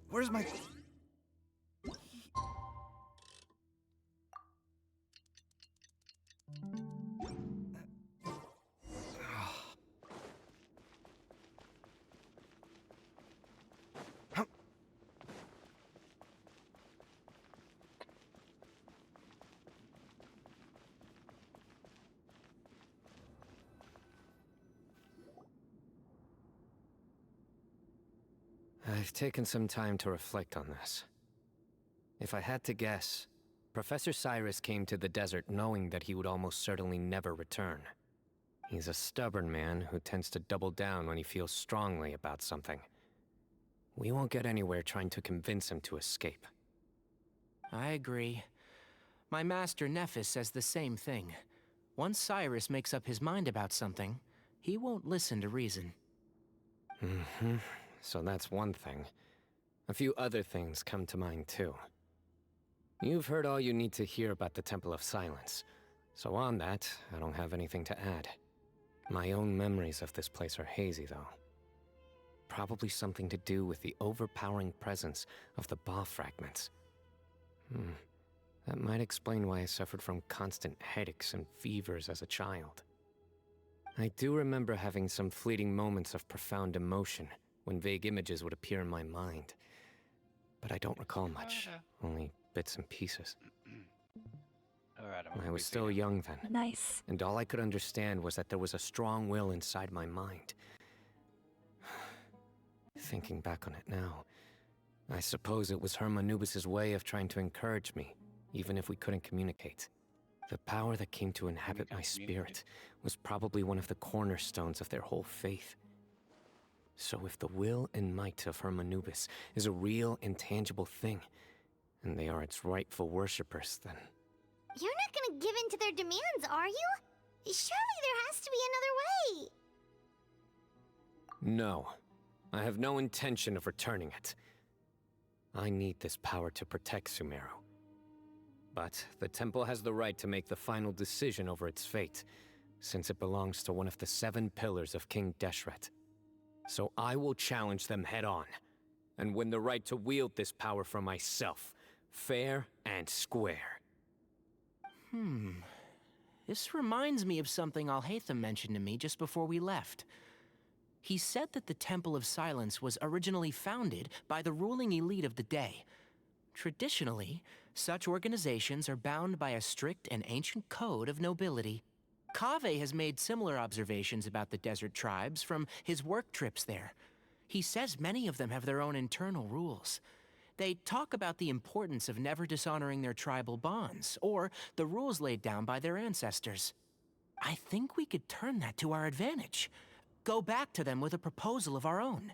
Speaker 14: Where's my...
Speaker 11: I've taken some time to reflect on this. If I had to guess, Professor Cyrus came to the desert knowing that he would almost certainly never return. He's a stubborn man who tends to double down when he feels strongly about something. We won't get anywhere trying to convince him to escape.
Speaker 4: I agree. My master Nephis says the same thing. Once Cyrus makes up his mind about something, he won't listen to reason.
Speaker 11: So that's one thing. A few other things come to mind too. You've heard all you need to hear about the Temple of Silence, so on that, I don't have anything to add. My own memories of this place are hazy, though. Probably something to do with the overpowering presence of the Ba fragments. That might explain why I suffered from constant headaches and fevers as a child. I do remember having some fleeting moments of profound emotion when vague images would appear in my mind. But I don't recall much, only bits and pieces.
Speaker 2: Alright,
Speaker 11: I was still young then.
Speaker 1: Nice.
Speaker 11: And all I could understand was that there was a strong will inside my mind. Thinking back on it now, I suppose it was Hermanubis' way of trying to encourage me, even if we couldn't communicate. The power that came to inhabit my spirit was probably one of the cornerstones of their whole faith. So if the will and might of Hermanubis is a real, intangible thing, and they are its rightful worshippers, then...
Speaker 5: You're not gonna give in to their demands, are you? Surely there has to be another way.
Speaker 11: No. I have no intention of returning it. I need this power to protect Sumeru. But the temple has the right to make the final decision over its fate, since it belongs to one of the 7 pillars of King Deshret. So I will challenge them head-on, and win the right to wield this power for myself, fair and square.
Speaker 4: This reminds me of something Alhaitham mentioned to me just before we left. He said that the Temple of Silence was originally founded by the ruling elite of the day. Traditionally, such organizations are bound by a strict and ancient code of nobility. Kaveh has made similar observations about the desert tribes from his work trips there. He says many of them have their own internal rules. They talk about the importance of never dishonoring their tribal bonds, or the rules laid down by their ancestors. I think we could turn that to our advantage. Go back to them with a proposal of our own.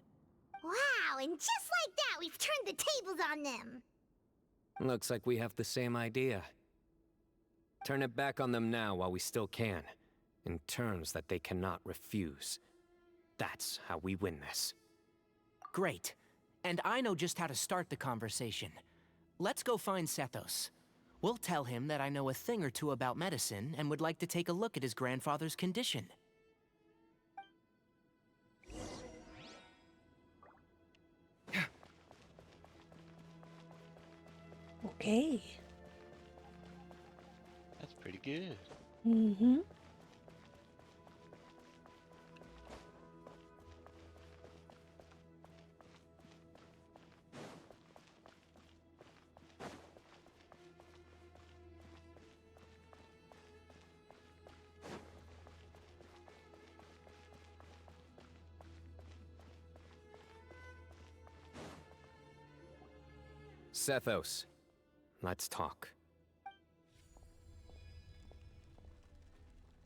Speaker 5: Wow, and just like that, we've turned the tables on them.
Speaker 11: Looks like we have the same idea. Turn it back on them now while we still can, in terms that they cannot refuse. That's how we win this.
Speaker 4: Great. And I know just how to start the conversation. Let's go find Sethos. We'll tell him that I know a thing or two about medicine and would like to take a look at his grandfather's condition.
Speaker 20: Okay.
Speaker 21: That's pretty good.
Speaker 20: Mm-hmm.
Speaker 11: Sethos, let's talk.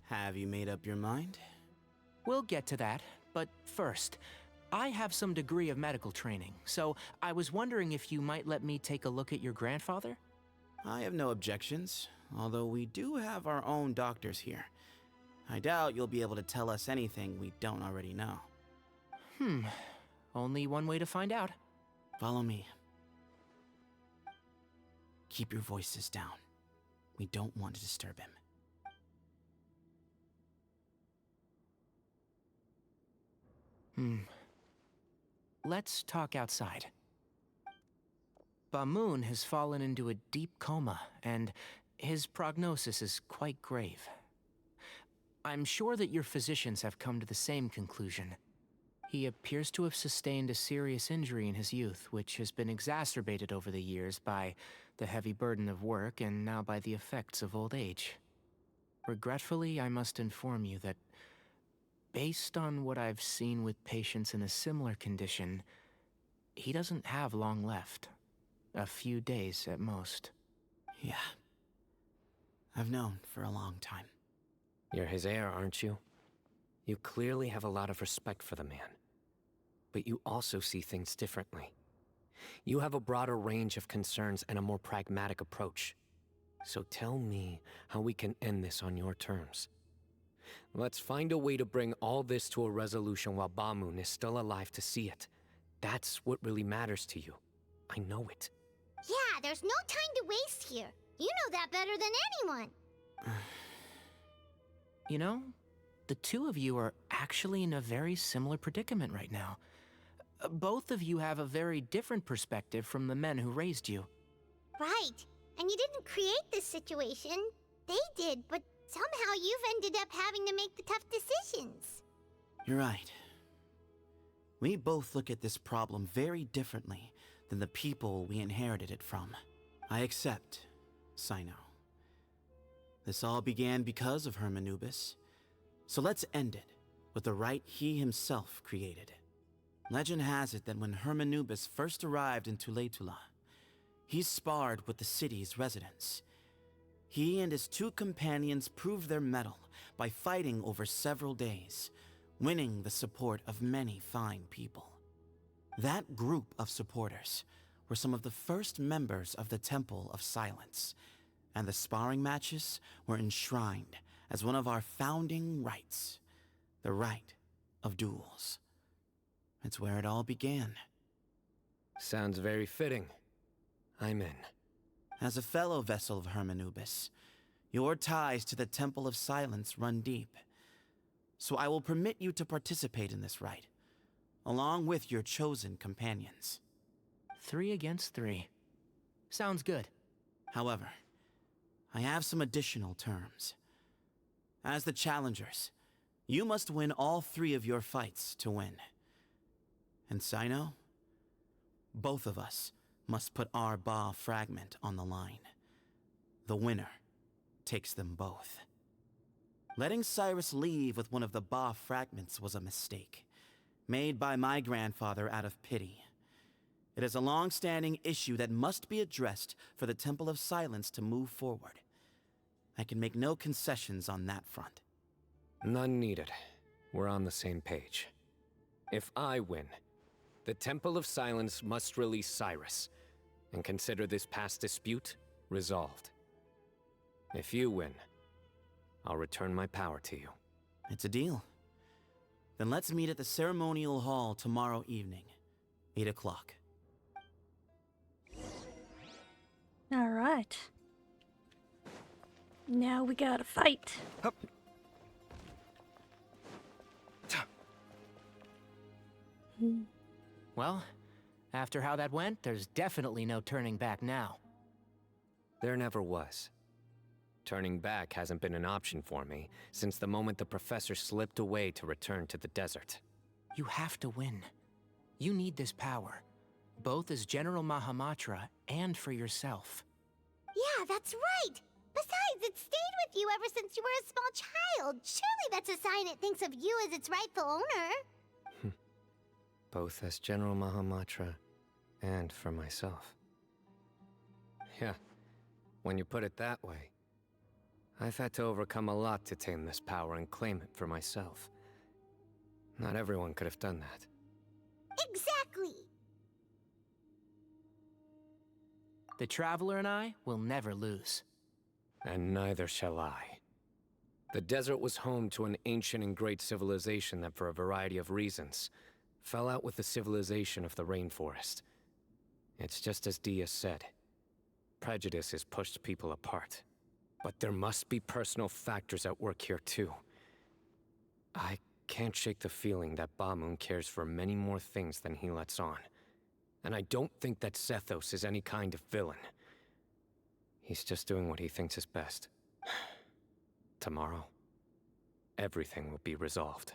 Speaker 16: Have you made up your mind?
Speaker 4: We'll get to that, but first, I have some degree of medical training, so I was wondering if you might let me take a look at your grandfather?
Speaker 16: I have no objections, although we do have our own doctors here. I doubt you'll be able to tell us anything we don't already know.
Speaker 4: Only one way to find out.
Speaker 16: Follow me. Keep your voices down. We don't want to disturb him.
Speaker 4: Let's talk outside. Bamoon has fallen into a deep coma, and his prognosis is quite grave. I'm sure that your physicians have come to the same conclusion. He appears to have sustained a serious injury in his youth, which has been exacerbated over the years by the heavy burden of work and now by the effects of old age. Regretfully, I must inform you that, based on what I've seen with patients in a similar condition, he doesn't have long left. A few days at most.
Speaker 16: Yeah. I've known for a long time.
Speaker 11: You're his heir, aren't you? You clearly have a lot of respect for the man. But you also see things differently. You have a broader range of concerns and a more pragmatic approach. So tell me how we can end this on your terms. Let's find a way to bring all this to a resolution while Bamoon is still alive to see it. That's what really matters to you. I know it.
Speaker 5: Yeah, there's no time to waste here. You know that better than anyone.
Speaker 4: You know, the two of you are actually in a very similar predicament right now. Both of you have a very different perspective from the men who raised you.
Speaker 5: Right. And you didn't create this situation. They did, but somehow you've ended up having to make the tough decisions.
Speaker 16: You're right. We both look at this problem very differently than the people we inherited it from. I accept, Cyno. This all began because of Hermanubis. So let's end it with the rite he himself created. Legend has it that when Hermanubis first arrived in Tuletula, he sparred with the city's residents. He and his two companions proved their mettle by fighting over several days, winning the support of many fine people. That group of supporters were some of the first members of the Temple of Silence, and the sparring matches were enshrined as one of our founding rites, the rite of duels. It's where it all began.
Speaker 11: Sounds very fitting. I'm in.
Speaker 16: As a fellow vessel of Hermanubis, your ties to the Temple of Silence run deep. So I will permit you to participate in this rite, along with your chosen companions.
Speaker 4: 3 against 3. Sounds good.
Speaker 16: However, I have some additional terms. As the challengers, you must win all 3 of your fights to win. And Cyno, both of us must put our Ba fragment on the line. The winner takes them both. Letting Cyrus leave with one of the Ba fragments was a mistake, made by my grandfather out of pity. It is a long-standing issue that must be addressed for the Temple of Silence to move forward. I can make no concessions on that front.
Speaker 11: None needed. We're on the same page. If I win, the Temple of Silence must release Cyrus, and consider this past dispute resolved. If you win, I'll return my power to you.
Speaker 16: It's a deal. Then let's meet at the ceremonial hall tomorrow evening, 8 o'clock.
Speaker 1: All right. Now we gotta fight.
Speaker 14: Hup.
Speaker 4: Well, after how that went, there's definitely no turning back now.
Speaker 11: There never was. Turning back hasn't been an option for me since the moment the professor slipped away to return to the desert.
Speaker 4: You have to win. You need this power, both as General Mahamatra and for yourself.
Speaker 5: Yeah, that's right! Besides, it stayed with you ever since you were a small child. Surely that's a sign it thinks of you as its rightful owner.
Speaker 11: Both as General Mahamatra and for myself. Yeah, when you put it that way, I've had to overcome a lot to tame this power and claim it for myself. Not everyone could have done that.
Speaker 5: Exactly!
Speaker 4: The Traveler and I will never lose.
Speaker 11: And neither shall I. The desert was home to an ancient and great civilization that, for a variety of reasons, fell out with the civilization of the rainforest. It's just as Dia said. Prejudice has pushed people apart. But there must be personal factors at work here too. I can't shake the feeling that Bamoon cares for many more things than he lets on. And I don't think that Sethos is any kind of villain. He's just doing what he thinks is best. Tomorrow, everything will be resolved.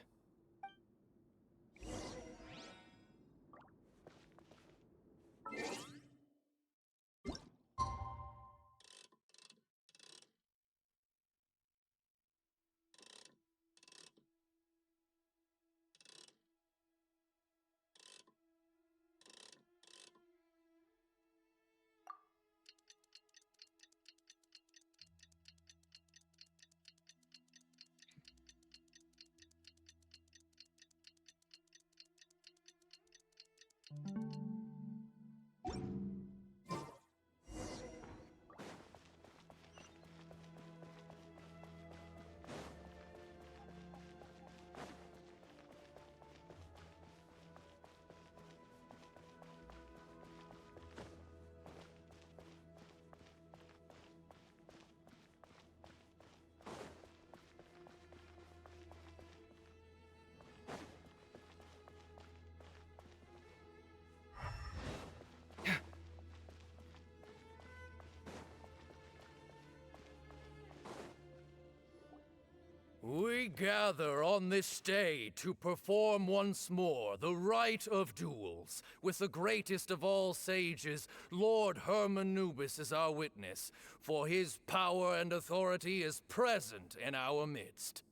Speaker 21: We gather on this day to perform once more the rite of duels, with the greatest of all sages, Lord Hermanubis, as our witness, for his power and authority is present in our midst.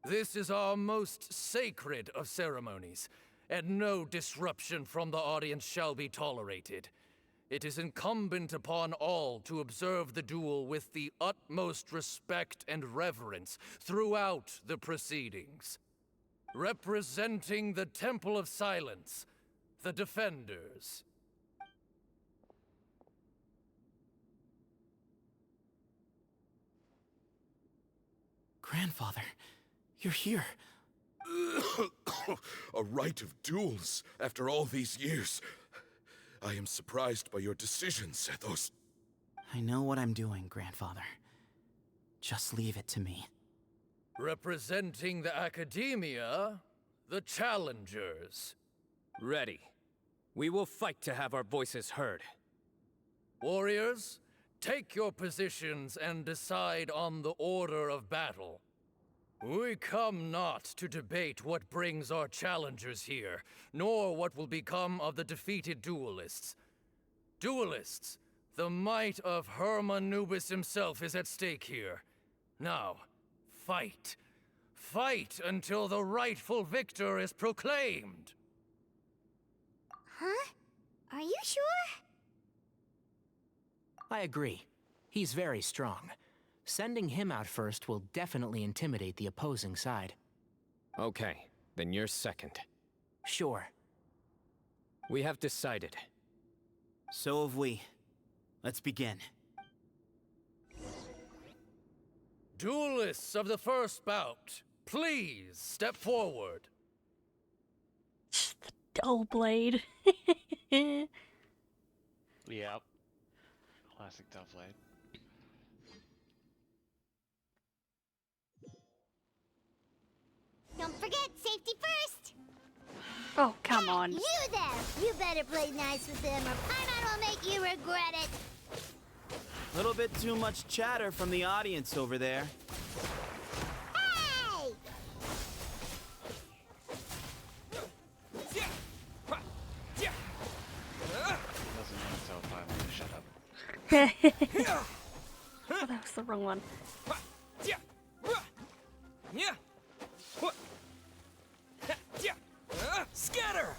Speaker 21: This is our most sacred of ceremonies, and no disruption from the audience shall be tolerated. It is incumbent upon all to observe the duel with the utmost respect and reverence throughout the proceedings. Representing the Temple of Silence, the Defenders.
Speaker 16: Grandfather, you're here.
Speaker 18: A rite of duels after all these years. I am surprised by your decision, Sethos.
Speaker 16: I know what I'm doing, Grandfather. Just leave it to me.
Speaker 21: Representing the Academia, the Challengers.
Speaker 11: Ready. We will fight to have our voices heard.
Speaker 21: Warriors, take your positions and decide on the order of battle. We come not to debate what brings our challengers here, nor what will become of the defeated duelists. Duelists, the might of Hermanubis himself is at stake here. Now, fight. Fight until the rightful victor is proclaimed.
Speaker 5: Huh? Are you sure?
Speaker 4: I agree. He's very strong. Sending him out first will definitely intimidate the opposing side.
Speaker 11: Okay, then you're second.
Speaker 4: Sure.
Speaker 11: We have decided.
Speaker 16: So have we. Let's begin.
Speaker 21: Duelists of the first bout, please step forward.
Speaker 1: The dull blade.
Speaker 3: Yep. Classic Doveblade.
Speaker 5: Don't forget, safety first!
Speaker 1: Oh, come on.
Speaker 5: You there! You better play nice with him or Paimon will make you regret it!
Speaker 16: Little bit too much chatter from the audience over there.
Speaker 5: Hey!
Speaker 3: Doesn't want to tell Paimon to shut up.
Speaker 1: Oh, that was the wrong one.
Speaker 21: Scatter!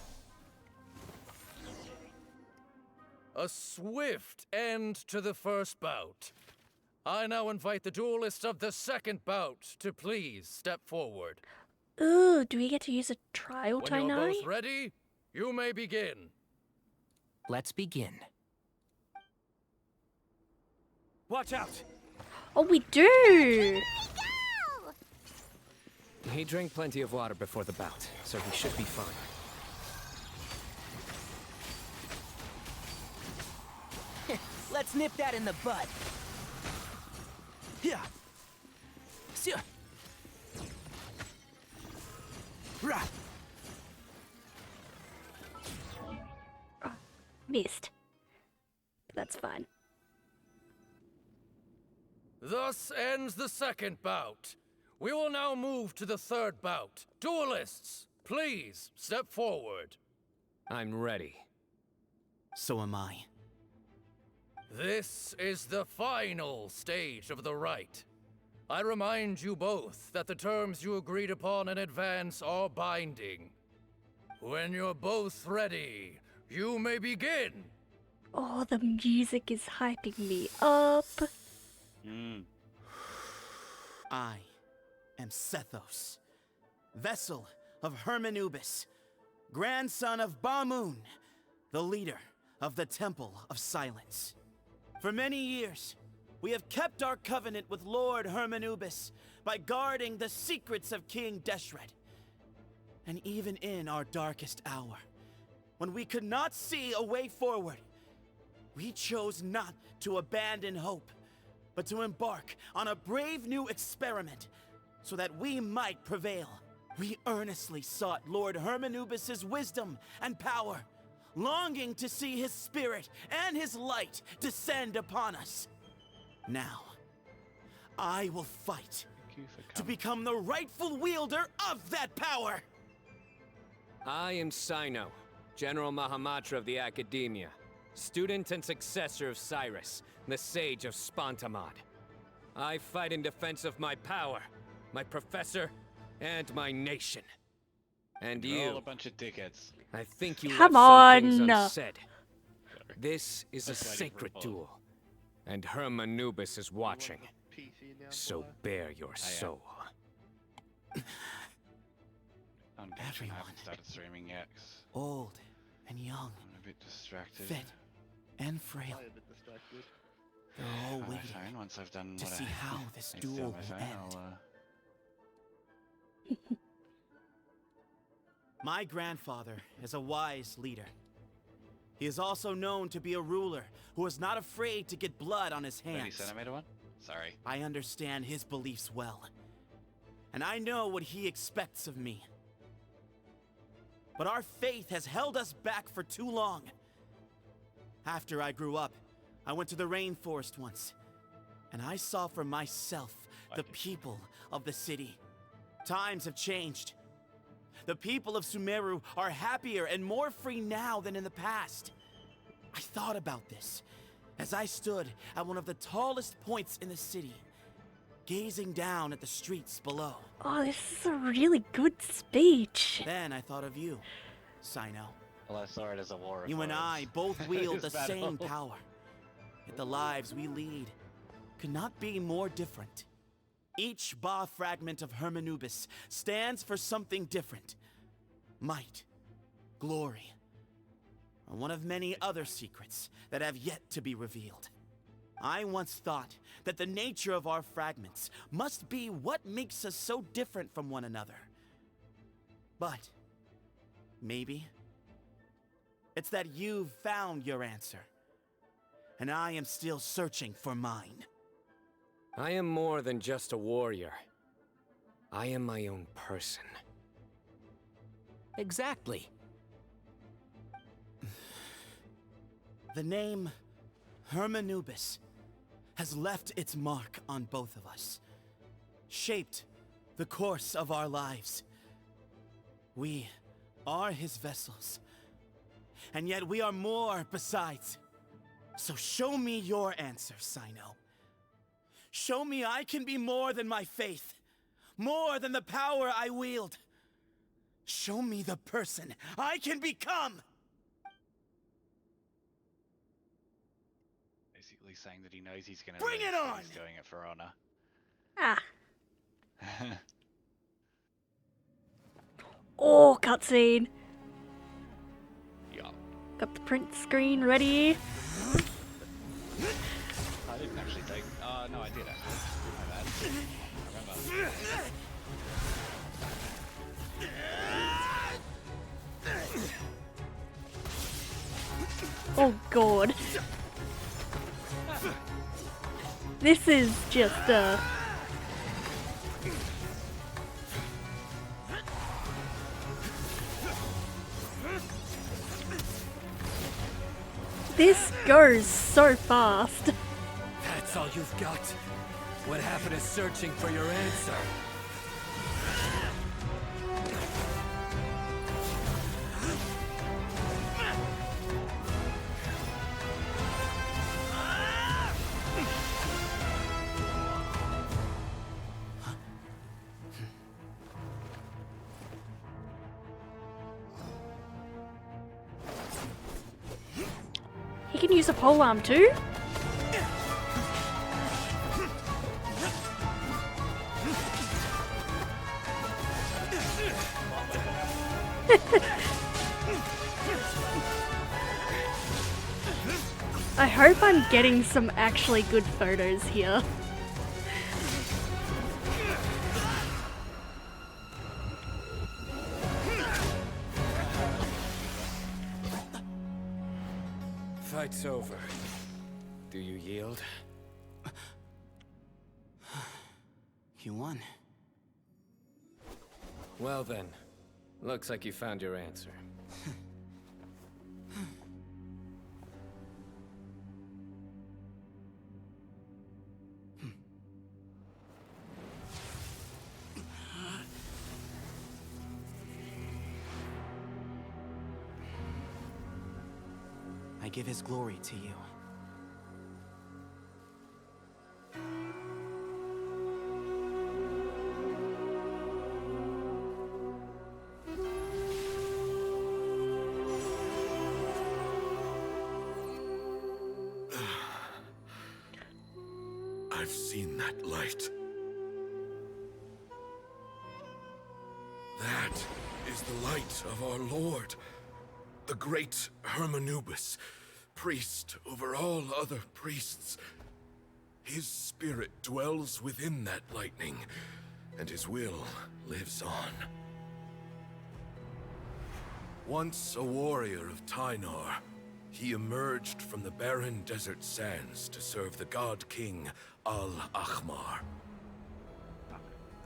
Speaker 21: A swift end to the first bout. I now invite the duelists of the second bout to please step forward.
Speaker 1: Ooh, do we get to use a trial
Speaker 21: When you're
Speaker 1: Cyno?
Speaker 21: both ready, you may begin.
Speaker 4: Let's begin.
Speaker 14: Watch out!
Speaker 1: Oh, we do!
Speaker 11: He drank plenty of water before the bout, so he should be fine.
Speaker 16: Let's nip that in the bud. Yeah. Rah.
Speaker 1: Missed. But that's fine.
Speaker 21: Thus ends the second bout. We will now move to the third bout. Duelists, please step forward.
Speaker 11: I'm ready.
Speaker 16: So am I.
Speaker 21: This is the final stage of the rite. I remind you both that the terms you agreed upon in advance are binding. When you're both ready, you may begin.
Speaker 1: Oh, the music is hyping me up.
Speaker 16: I am Sethos, vessel of Hermanubis, grandson of Bamoon, the leader of the Temple of Silence. For many years, we have kept our covenant with Lord Hermanubis by guarding the secrets of King Deshret. And even in our darkest hour, when we could not see a way forward, we chose not to abandon hope, but to embark on a brave new experiment so that we might prevail. We earnestly sought Lord Hermanubis' wisdom and power, longing to see his spirit and his light descend upon us. Now, I will fight to become the rightful wielder of that power.
Speaker 11: I am Cyno, General Mahamatra of the Academia, student and successor of Cyrus, the Sage of Spantamad. I fight in defense of my power, my professor, and my nation. And
Speaker 3: You're
Speaker 11: you,
Speaker 3: all a bunch of dickheads.
Speaker 11: I think you
Speaker 1: Come
Speaker 11: left some things
Speaker 1: on.
Speaker 11: unsaid. This is a
Speaker 3: That's why I didn't
Speaker 11: sacred
Speaker 3: report.
Speaker 11: duel, and Hermanubis is watching.
Speaker 3: PC now,
Speaker 11: So
Speaker 3: boy.
Speaker 11: bare your soul.
Speaker 3: I haven't started streaming yet. 'Cause
Speaker 16: Old and young,
Speaker 3: I'm a bit distracted.
Speaker 16: fit and frail. They're all
Speaker 3: On my
Speaker 16: waiting
Speaker 3: phone, once I've done
Speaker 16: to
Speaker 3: what
Speaker 16: see
Speaker 3: I
Speaker 16: how this
Speaker 3: need to do
Speaker 16: duel
Speaker 3: on my
Speaker 16: will
Speaker 3: phone,
Speaker 16: end.
Speaker 3: I'll,
Speaker 16: My grandfather is a wise leader. He is also known to be a ruler who is not afraid to get blood on his
Speaker 3: 30
Speaker 16: hands.
Speaker 3: centimeter one? Sorry.
Speaker 16: I understand his beliefs well, and I know what he expects of me. But our faith has held us back for too long. After I grew up, I went to the rainforest once, and I saw for myself the people of the city. Times have changed. The people of Sumeru are happier and more free now than in the past. I thought about this as I stood at one of the tallest points in the city, gazing down at the streets below.
Speaker 1: Oh, this is a really good speech.
Speaker 16: Then I thought of you, Cyno.
Speaker 2: Well, I saw it as a war of
Speaker 16: You and
Speaker 2: words.
Speaker 16: I both wield the
Speaker 2: This battle.
Speaker 16: same power. Yet the lives we lead could not be more different. Each Ba fragment of Hermanubis stands for something different. Might, glory, or one of many other secrets that have yet to be revealed. I once thought that the nature of our fragments must be what makes us so different from one another. But maybe it's that you've found your answer, and I am still searching for mine.
Speaker 11: I am more than just a warrior. I am my own person.
Speaker 4: Exactly.
Speaker 16: The name Hermanubis has left its mark on both of us, shaped the course of our lives. We are his vessels, and yet we are more besides. So show me your answer, Cyno. Show me I can be more than my faith, more than the power I wield. Show me the person I can become!
Speaker 2: Basically saying that he knows he's gonna
Speaker 16: Bring
Speaker 2: lose,
Speaker 16: it
Speaker 2: but
Speaker 16: on!
Speaker 2: He's doing it for honor.
Speaker 1: Ah. Oh, cutscene.
Speaker 2: Yeah.
Speaker 1: Got the print screen ready.
Speaker 2: I didn't actually take. No, I did actually. My bad. I remember.
Speaker 1: Oh god. This is just This goes so fast.
Speaker 21: That's all you've got? What happened to searching for your answer?
Speaker 1: He can use a polearm too? I hope I'm getting some actually good photos here.
Speaker 11: Fight's over. Do you yield?
Speaker 16: You won.
Speaker 11: Well then, looks like you found your answer.
Speaker 16: I give his glory to you.
Speaker 18: I've seen that light. That is the light of our Lord, the great Hermanubis, priest over all other priests. His spirit dwells within that lightning, and his will lives on. Once a warrior of Tynar, he emerged from the barren desert sands to serve the god king Al-Ahmar.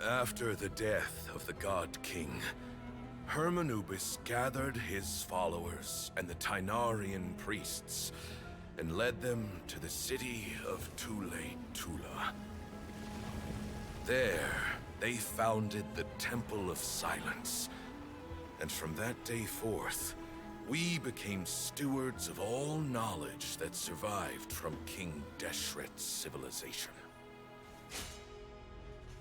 Speaker 18: After the death of the god king, Hermanubis gathered his followers and the Tynarian priests and led them to the city of Tule-Tula. There, they founded the Temple of Silence, and from that day forth, we became stewards of all knowledge that survived from King Deshret's civilization.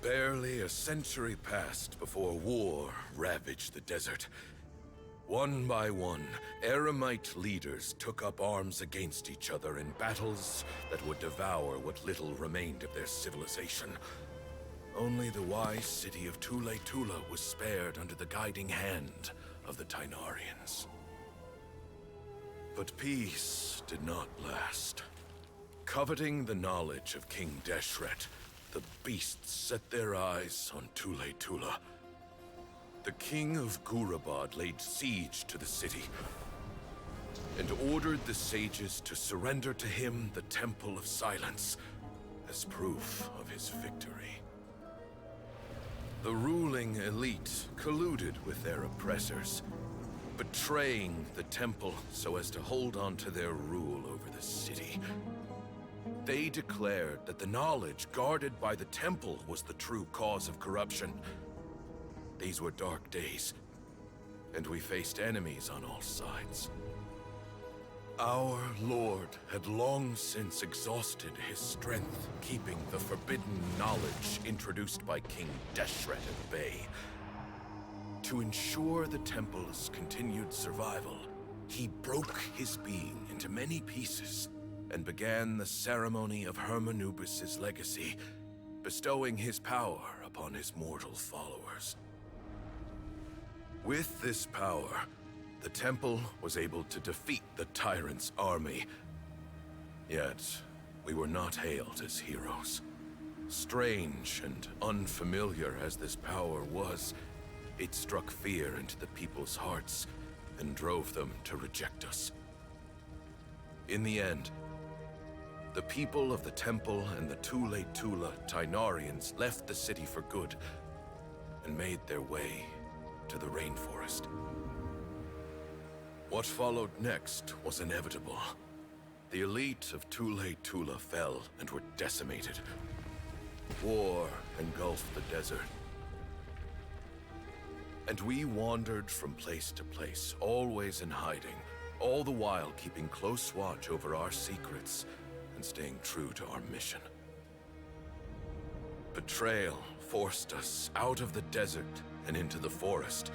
Speaker 18: Barely a century passed before war ravaged the desert. One by one, Eremite leaders took up arms against each other in battles that would devour what little remained of their civilization. Only the wise city of Tule Tula was spared under the guiding hand of the Tainarians. But peace did not last. Coveting the knowledge of King Deshret, the beasts set their eyes on Tule Tula. The king of Gurabad laid siege to the city and ordered the sages to surrender to him the Temple of Silence as proof of his victory. The ruling elite colluded with their oppressors, betraying the temple so as to hold on to their rule over the city. They declared that the knowledge guarded by the temple was the true cause of corruption. These were dark days, and we faced enemies on all sides. Our lord had long since exhausted his strength, keeping the forbidden knowledge introduced by King Deshret at bay. To ensure the temple's continued survival, he broke his being into many pieces and began the ceremony of Hermanubis' legacy, bestowing his power upon his mortal followers. With this power, the temple was able to defeat the tyrant's army. Yet, we were not hailed as heroes. Strange and unfamiliar as this power was, it struck fear into the people's hearts and drove them to reject us. In the end, the people of the temple and the Tule Tula Tainarians left the city for good and made their way to the rainforest. What followed next was inevitable. The elite of Tule Tula fell and were decimated. War engulfed the desert. And we wandered from place to place, always in hiding, all the while keeping close watch over our secrets and staying true to our mission. Betrayal forced us out of the desert and into the forest.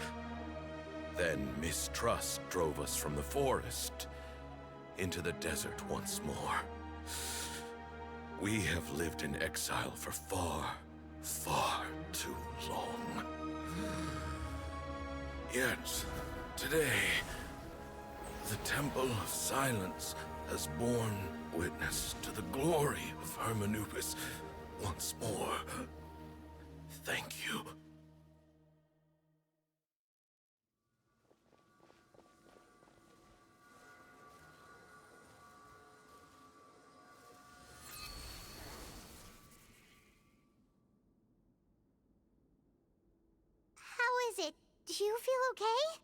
Speaker 18: Then mistrust drove us from the forest into the desert once more. We have lived in exile for far, far too long. Yet, today, the Temple of Silence has borne witness to the glory of Hermanubis once more. Thank you.
Speaker 5: How is it? Do you feel okay?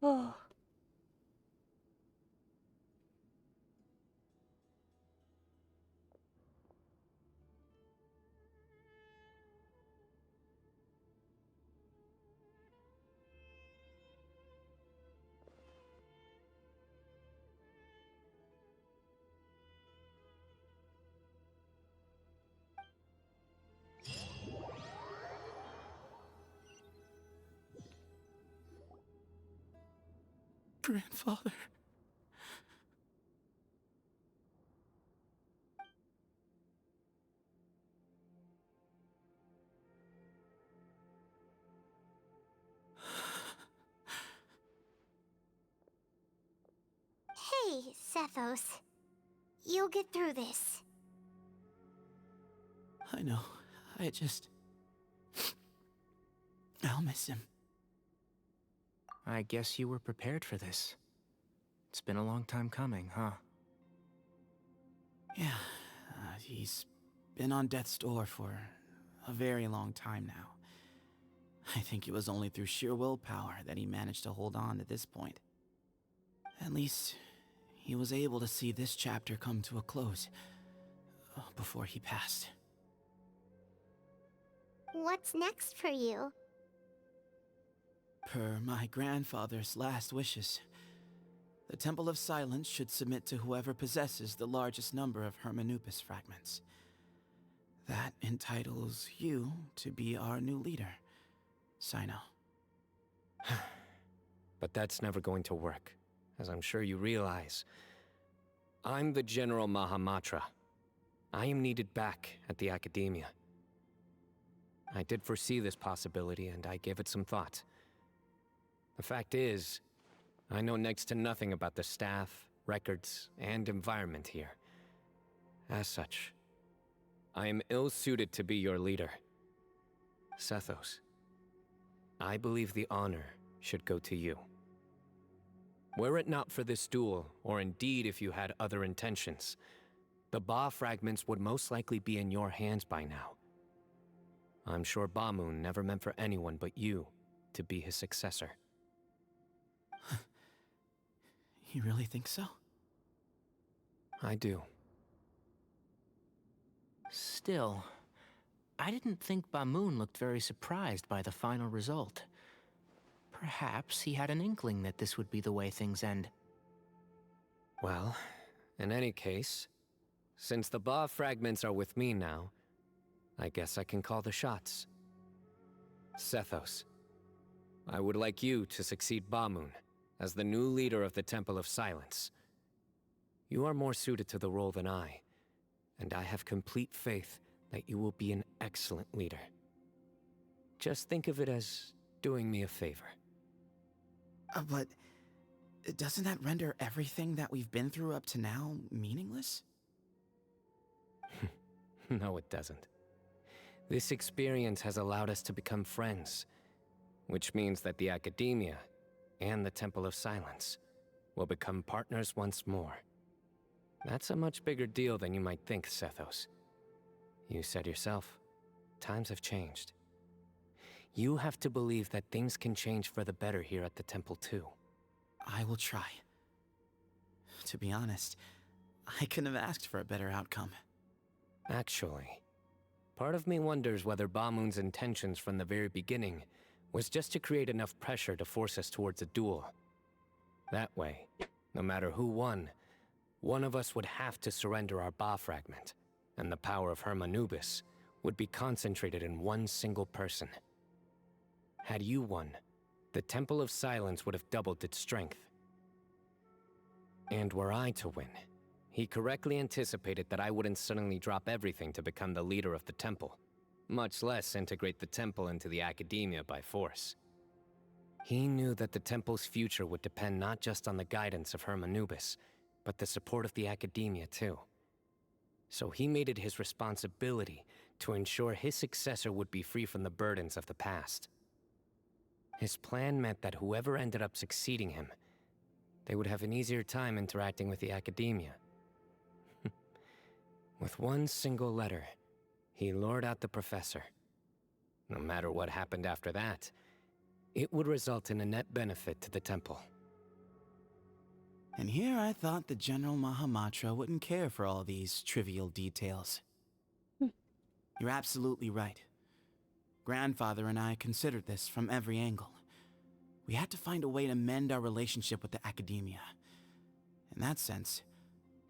Speaker 1: Oh.
Speaker 16: Grandfather.
Speaker 5: Hey, Sethos. You'll get through this.
Speaker 16: I know. I'll miss him.
Speaker 4: I guess you were prepared for this. It's been a long time coming, huh?
Speaker 16: Yeah, he's been on death's door for a very long time now. I think it was only through sheer willpower that he managed to hold on to this point. At least, he was able to see this chapter come to a close before he passed.
Speaker 5: What's next for you?
Speaker 16: Per my grandfather's last wishes, the Temple of Silence should submit to whoever possesses the largest number of Hermanupis fragments. That entitles you to be our new leader, Cyno.
Speaker 11: But that's never going to work, as I'm sure you realize. I'm the General Mahamatra. I am needed back at the Academia. I did foresee this possibility, and I gave it some thought. The fact is, I know next to nothing about the staff, records, and environment here. As such, I am ill-suited to be your leader. Sethos, I believe the honor should go to you. Were it not for this duel, or indeed if you had other intentions, the Ba fragments would most likely be in your hands by now. I'm sure Bamun never meant for anyone but you to be his successor.
Speaker 16: You really think so?
Speaker 11: I do.
Speaker 4: Still, I didn't think Bamun looked very surprised by the final result. Perhaps he had an inkling that this would be the way things end.
Speaker 11: Well, in any case, since the Ba fragments are with me now, I guess I can call the shots. Sethos, I would like you to succeed Bamun as the new leader of the Temple of Silence. You are more suited to the role than I, and I have complete faith that you will be an excellent leader. Just think of it as doing me a favor.
Speaker 16: But doesn't that render everything that we've been through up to now meaningless?
Speaker 11: No, it doesn't. This experience has allowed us to become friends, which means that the Academia and the Temple of Silence will become partners once more. That's a much bigger deal than you might think, Sethos. You said yourself, times have changed. You have to believe that things can change for the better here at the Temple too.
Speaker 16: I will try. To be honest, I couldn't have asked for a better outcome.
Speaker 11: Actually, part of me wonders whether Bamun's intentions from the very beginning was just to create enough pressure to force us towards a duel. That way, no matter who won, one of us would have to surrender our Ba fragment, and the power of Hermanubis would be concentrated in one single person. Had you won, the Temple of Silence would have doubled its strength. And were I to win, he correctly anticipated that I wouldn't suddenly drop everything to become the leader of the Temple, much less integrate the Temple into the Academia by force. He knew that the Temple's future would depend not just on the guidance of Hermanubis, but the support of the Academia too. So he made it his responsibility to ensure his successor would be free from the burdens of the past. His plan meant that whoever ended up succeeding him, they would have an easier time interacting with the Academia. With one single letter, he lured out the professor. No matter what happened after that, it would result in a net benefit to the Temple.
Speaker 16: And here I thought the General Mahamatra wouldn't care for all these trivial details. You're absolutely right. Grandfather and I considered this from every angle. We had to find a way to mend our relationship with the Academia. In that sense,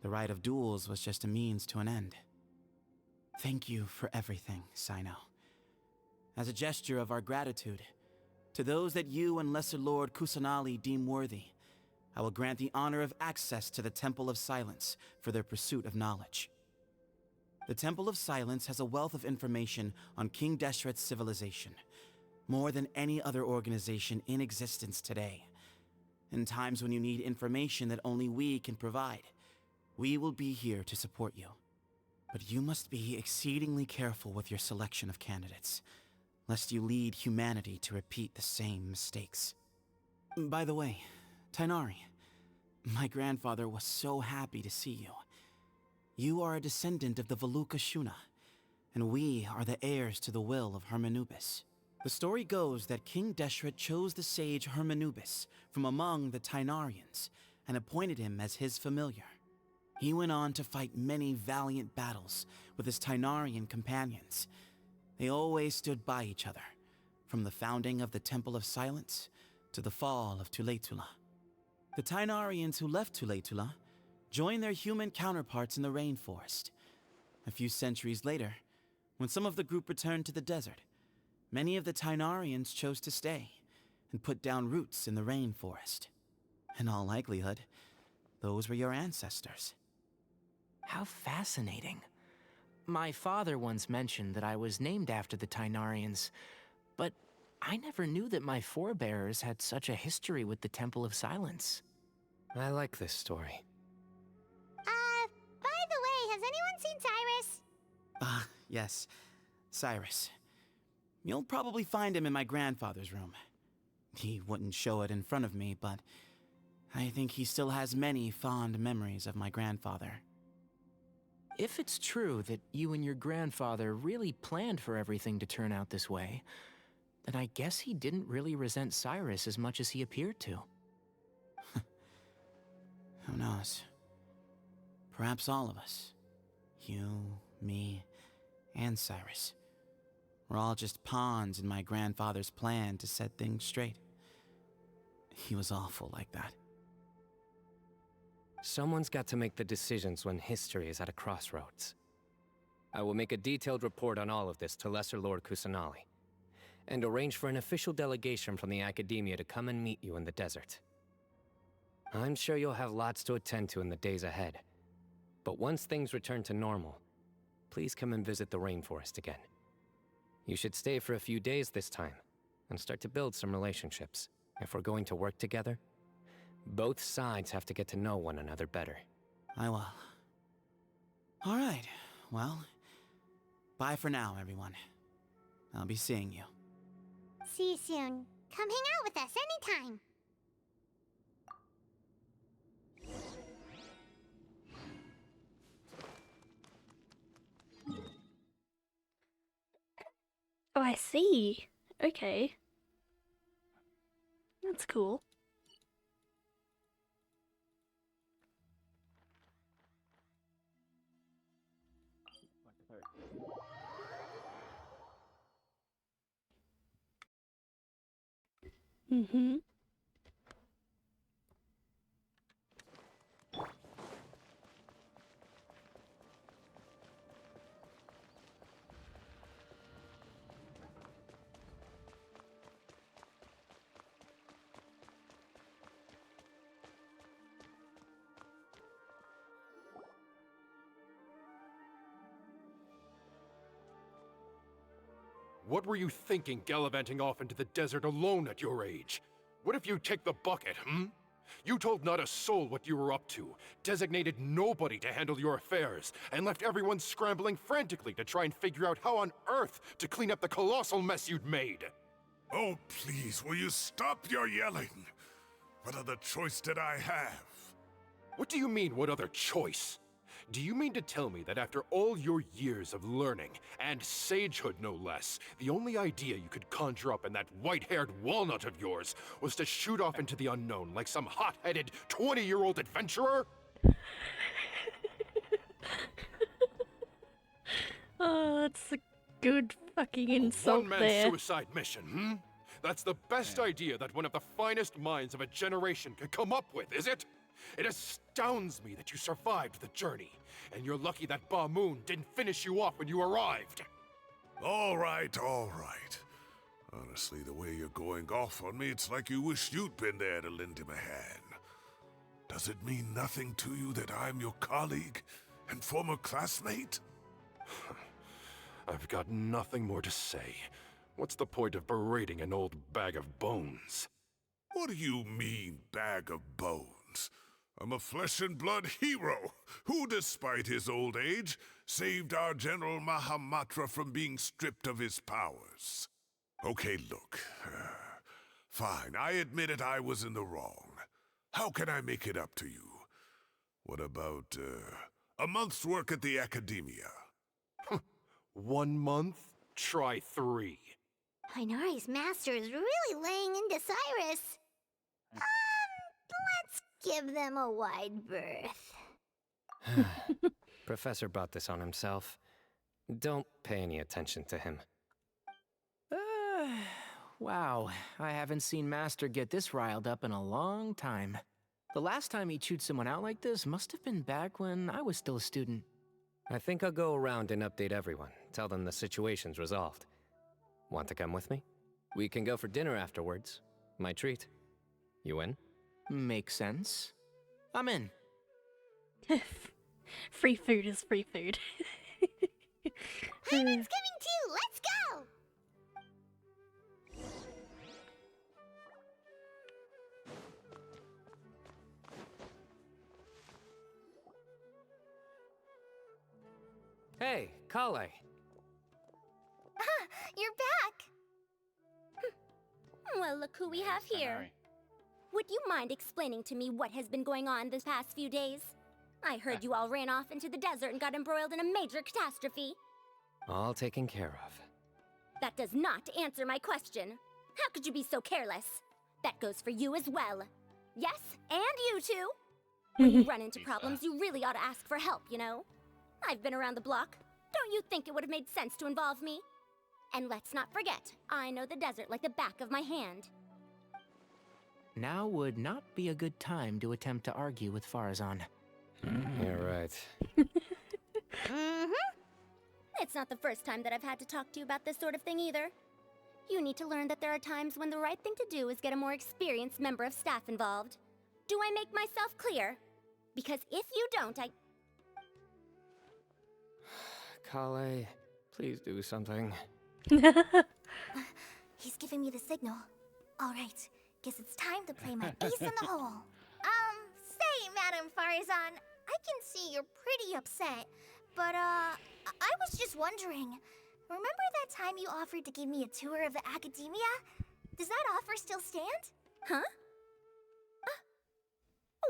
Speaker 16: the right of duels was just a means to an end. Thank you for everything, Cyno. As a gesture of our gratitude, to those that you and Lesser Lord Kusanali deem worthy, I will grant the honor of access to the Temple of Silence for their pursuit of knowledge. The Temple of Silence has a wealth of information on King Deshret's civilization, more than any other organization in existence today. In times when you need information that only we can provide, we will be here to support you. But you must be exceedingly careful with your selection of candidates, lest you lead humanity to repeat the same mistakes. By the way, Tainari, my grandfather was so happy to see you. You are a descendant of the Veluca Shuna, and we are the heirs to the will of Hermanubis. The story goes that King Deshret chose the sage Hermanubis from among the Tainarians and appointed him as his familiar. He went on to fight many valiant battles with his Tainarian companions. They always stood by each other, from the founding of the Temple of Silence to the fall of Tuletula. The Tainarians who left Tuletula joined their human counterparts in the rainforest. A few centuries later, when some of the group returned to the desert, many of the Tainarians chose to stay and put down roots in the rainforest. In all likelihood, those were your ancestors.
Speaker 4: How fascinating. My father once mentioned that I was named after the Tainarians, but I never knew that my forebears had such a history with the Temple of Silence.
Speaker 11: I like this story.
Speaker 5: By the way, has anyone seen Cyrus?
Speaker 16: Yes, Cyrus. You'll probably find him in my grandfather's room. He wouldn't show it in front of me, but I think he still has many fond memories of my grandfather.
Speaker 4: If it's true that you and your grandfather really planned for everything to turn out this way, then I guess he didn't really resent Cyrus as much as he appeared to.
Speaker 16: Who knows? Perhaps all of us. You, me, and Cyrus. We're all just pawns in my grandfather's plan to set things straight. He was awful like that.
Speaker 11: Someone's got to make the decisions when history is at a crossroads. I will make a detailed report on all of this to Lesser Lord Kusanali, and arrange for an official delegation from the Academia to come and meet you in the desert. I'm sure you'll have lots to attend to in the days ahead, but once things return to normal, please come and visit the rainforest again. You should stay for a few days this time, and start to build some relationships. If we're going to work together, both sides have to get to know one another better.
Speaker 16: I will. All right, well, bye for now, everyone. I'll be seeing you.
Speaker 5: See you soon. Come hang out with us anytime.
Speaker 1: Oh, I see. Okay. That's cool. Mm-hmm.
Speaker 9: What were you thinking, gallivanting off into the desert alone at your age? What if you take the bucket, You told not a soul what you were up to, designated nobody to handle your affairs, and left everyone scrambling frantically to try and figure out how on earth to clean up the colossal mess you'd made.
Speaker 19: Oh, please, will you stop your yelling? What other choice did I have?
Speaker 9: What do you mean, what other choice? Do you mean to tell me that after all your years of learning, and sagehood no less, the only idea you could conjure up in that white-haired walnut of yours was to shoot off into the unknown like some hot-headed 20-year-old adventurer?
Speaker 1: Oh, that's a good fucking insult
Speaker 9: One-man
Speaker 1: there.
Speaker 9: suicide mission, That's the best idea that one of the finest minds of a generation could come up with, is it? It astounds me that you survived the journey, and you're lucky that Ba Moon didn't finish you off when you arrived.
Speaker 19: All right, all right. Honestly, the way you're going off on me, it's like you wish you'd been there to lend him a hand. Does it mean nothing to you that I'm your colleague and former classmate?
Speaker 9: I've got nothing more to say. What's the point of berating an old bag of bones?
Speaker 19: What do you mean, bag of bones? I'm a flesh-and-blood hero who, despite his old age, saved our General Mahamatra from being stripped of his powers. Okay, look. Fine, I admit it, I was in the wrong. How can I make it up to you? What about, a month's work at the Academia?
Speaker 9: 1 month? Try 3.
Speaker 5: Inari's master is really laying into Cyrus. Let's give them a wide berth.
Speaker 11: Professor brought this on himself. Don't pay any attention to him.
Speaker 4: Wow, I haven't seen Master get this riled up in a long time. The last time he chewed someone out like this must have been back when I was still a student.
Speaker 11: I think I'll go around and update everyone. Tell them the situation's resolved. Want to come with me? We can go for dinner afterwards. My treat. You in?
Speaker 4: Makes sense. I'm in.
Speaker 1: Free food is free food.
Speaker 5: Hyman's coming too! Let's go!
Speaker 11: Hey, Kale.
Speaker 5: You're back! Well, look who we have here. Would you mind explaining to me what has been going on this past few days? I heard you all ran off into the desert and got embroiled in a major catastrophe.
Speaker 11: All taken care of.
Speaker 5: That does not answer my question. How could you be so careless? That goes for you as well. Yes, and you too. When you run into problems, you really ought to ask for help, you know? I've been around the block. Don't you think it would have made sense to involve me? And let's not forget, I know the desert like the back of my hand.
Speaker 4: Now would not be a good time to attempt to argue with Farazan.
Speaker 11: You're right.
Speaker 5: Mm-hmm. It's not the first time that I've had to talk to you about this sort of thing either. You need to learn that there are times when the right thing to do is get a more experienced member of staff involved. Do I make myself clear? Because if you don't,
Speaker 11: Kale, please do something.
Speaker 5: He's giving me the signal. All right, guess it's time to play my ace in the hole. Say, Madam Farazan, I can see you're pretty upset, but I was just wondering. Remember that time you offered to give me a tour of the academia? Does that offer still stand? Huh?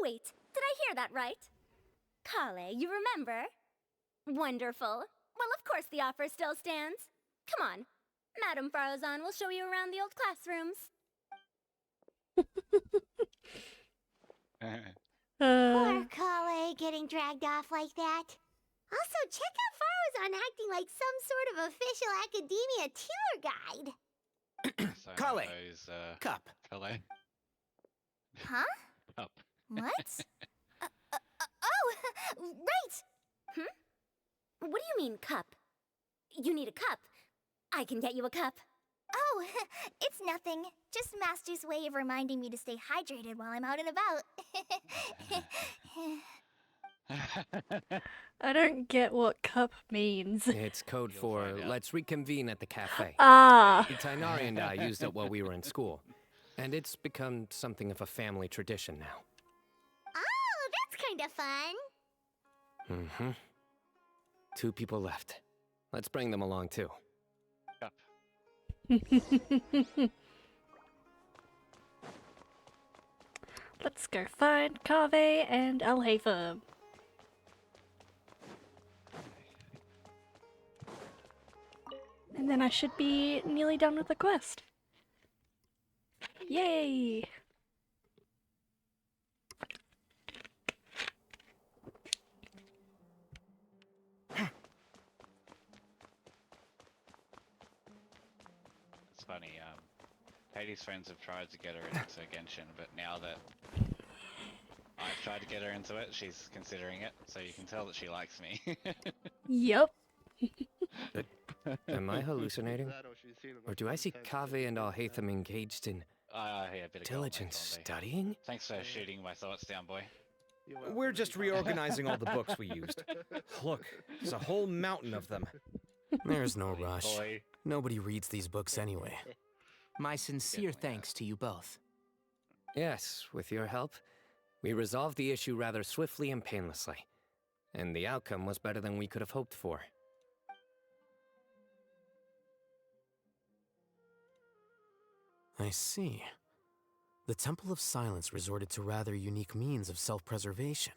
Speaker 5: Wait, did I hear that right? Kale, you remember? Wonderful. Well, of course the offer still stands. Come on. Madam Farazan will show you around the old classrooms. Poor Kale getting dragged off like that. Also, check out Farazan acting like some sort of official academia tour guide.
Speaker 4: Kale! Cup.
Speaker 2: Kale.
Speaker 5: Huh?
Speaker 2: Cup.
Speaker 5: What? Oh, right! What do you mean, cup? You need a cup. I can get you a cup. Oh, it's nothing. Just Master's way of reminding me to stay hydrated while I'm out and about.
Speaker 1: I don't get what cup means.
Speaker 11: It's code for let's reconvene at the cafe.
Speaker 1: Ah.
Speaker 11: Tainari and I used it while we were in school. And it's become something of a family tradition now.
Speaker 5: Oh, that's kind of fun.
Speaker 11: Mm-hmm. 2 people left. Let's bring them along too.
Speaker 2: Cup.
Speaker 1: Let's go find Kaveh and Alhaitham. And then I should be nearly done with the quest. Yay!
Speaker 2: It's funny, Katie's friends have tried to get her into Genshin, but now that I've tried to get her into it, she's considering it, so you can tell that she likes me.
Speaker 1: Yep.
Speaker 11: Am I hallucinating? Or do I see Kaveh and Alhaitham engaged in
Speaker 2: Yeah, a bit of
Speaker 11: diligent studying?
Speaker 2: Thanks for shooting my thoughts down, boy.
Speaker 7: We're just reorganizing all the books we used. Look, there's a whole mountain of them.
Speaker 8: There's no rush.
Speaker 2: Boy.
Speaker 8: Nobody reads these books anyway.
Speaker 4: My sincere thanks to you both.
Speaker 11: Yes, with your help, we resolved the issue rather swiftly and painlessly. And the outcome was better than we could have hoped for.
Speaker 8: I see. The Temple of Silence resorted to rather unique means of self-preservation.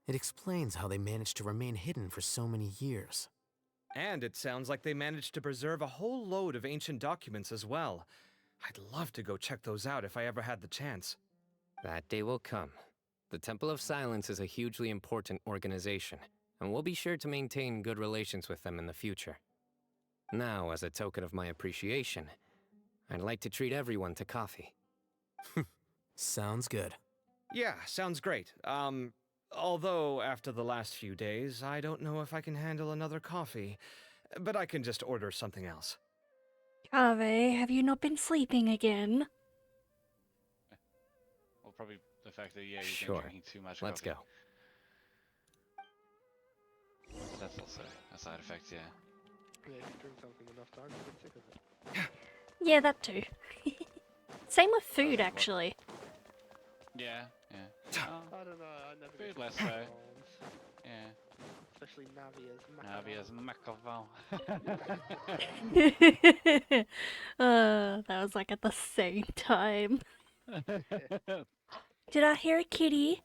Speaker 8: It explains how they managed to remain hidden for so many years.
Speaker 7: And it sounds like they managed to preserve a whole load of ancient documents as well. I'd love to go check those out if I ever had the chance.
Speaker 11: That day will come. The Temple of Silence is a hugely important organization, and we'll be sure to maintain good relations with them in the future. Now, as a token of my appreciation, I'd like to treat everyone to coffee.
Speaker 8: Sounds good.
Speaker 7: Yeah, sounds great. Although after the last few days, I don't know if I can handle another coffee, but I can just order something else.
Speaker 1: Kave, have you not been sleeping again?
Speaker 2: Well, probably the fact that, yeah, you've
Speaker 11: Sure.
Speaker 2: been drinking too much
Speaker 11: Let's
Speaker 2: coffee.
Speaker 11: go.
Speaker 2: But that's also a side effect, yeah.
Speaker 3: Yeah, if you drink something enough times, you get sick of it.
Speaker 1: Yeah, that too. Same with food, actually.
Speaker 2: Yeah, yeah.
Speaker 3: I don't know, I never
Speaker 2: Food
Speaker 3: get
Speaker 2: less
Speaker 3: sick of
Speaker 2: so.
Speaker 3: bombs.
Speaker 2: Yeah.
Speaker 3: Especially
Speaker 2: Navia's
Speaker 3: Navia's
Speaker 2: Macaval.
Speaker 1: That was like at the same time. Did I hear a kitty?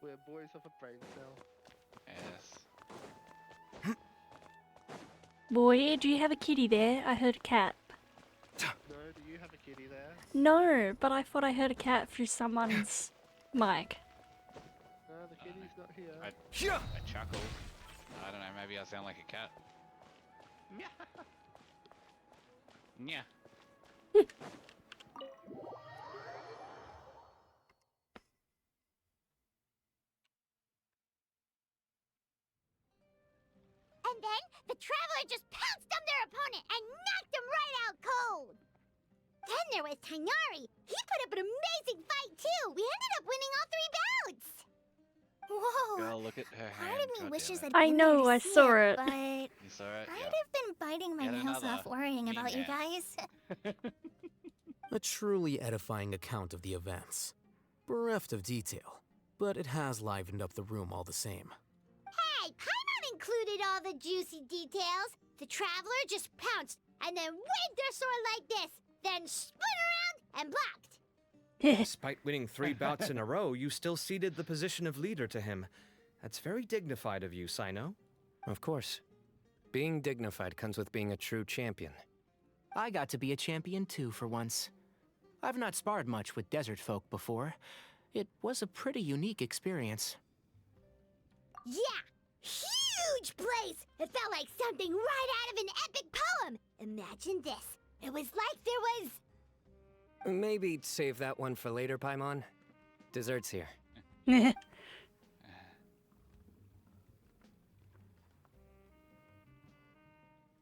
Speaker 3: We're boys of a brain cell.
Speaker 2: Yes.
Speaker 1: Boy, do you have a kitty there? I heard a cat.
Speaker 3: No, do you have a kitty there?
Speaker 1: No, but I thought I heard a cat through someone's mic.
Speaker 3: No, the kitty's not here.
Speaker 2: I chuckled. I don't know, maybe I sound like a cat. Yeah.
Speaker 5: And then the traveler just pounced on their opponent and knocked him right out cold. Then there was Tainari. He put up an amazing fight too. We ended up winning all 3 bouts. Whoa.
Speaker 2: Girl, look at her hand.
Speaker 5: Part of me
Speaker 2: God
Speaker 5: wishes
Speaker 2: damn
Speaker 5: I'd
Speaker 1: I
Speaker 5: been
Speaker 1: know,
Speaker 5: there to
Speaker 1: I
Speaker 5: see
Speaker 1: saw
Speaker 5: it,
Speaker 1: it.
Speaker 5: but
Speaker 2: You saw it?
Speaker 5: I'd
Speaker 2: Yeah.
Speaker 5: have been biting my
Speaker 2: Yet
Speaker 5: nails
Speaker 2: another
Speaker 5: off worrying
Speaker 2: mean
Speaker 5: about you
Speaker 2: man.
Speaker 5: guys.
Speaker 8: A truly edifying account of the events. Bereft of detail, but it has livened up the room all the same.
Speaker 5: Hey, Paimon included all the juicy details. The traveler just pounced and then waved their sword like this, then spun around and blocked.
Speaker 7: Despite winning 3 bouts in a row, you still ceded the position of leader to him. That's very dignified of you, Cyno.
Speaker 11: Of course. Being dignified comes with being a true champion.
Speaker 4: I got to be a champion too for once. I've not sparred much with desert folk before. It was a pretty unique experience.
Speaker 5: Yeah, huge place. It felt like something right out of an epic poem. Imagine this. It was like there was...
Speaker 11: Maybe save that one for later, Paimon. Dessert's here.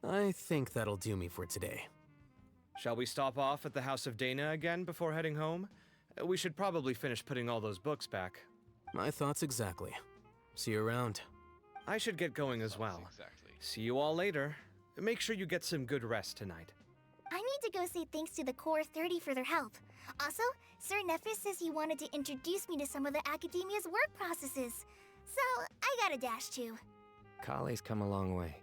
Speaker 8: I think that'll do me for today.
Speaker 7: Shall we stop off at the House of Dana again before heading home? We should probably finish putting all those books back.
Speaker 8: My thoughts exactly. See you around.
Speaker 7: I should get going as well.
Speaker 2: Exactly.
Speaker 7: See you all later. Make sure you get some good rest tonight.
Speaker 5: I need to go say thanks to the Core 30 for their help. Also, Sir Nephis says he wanted to introduce me to some of the Academia's work processes. So, I gotta dash too.
Speaker 11: Kale's come a long way.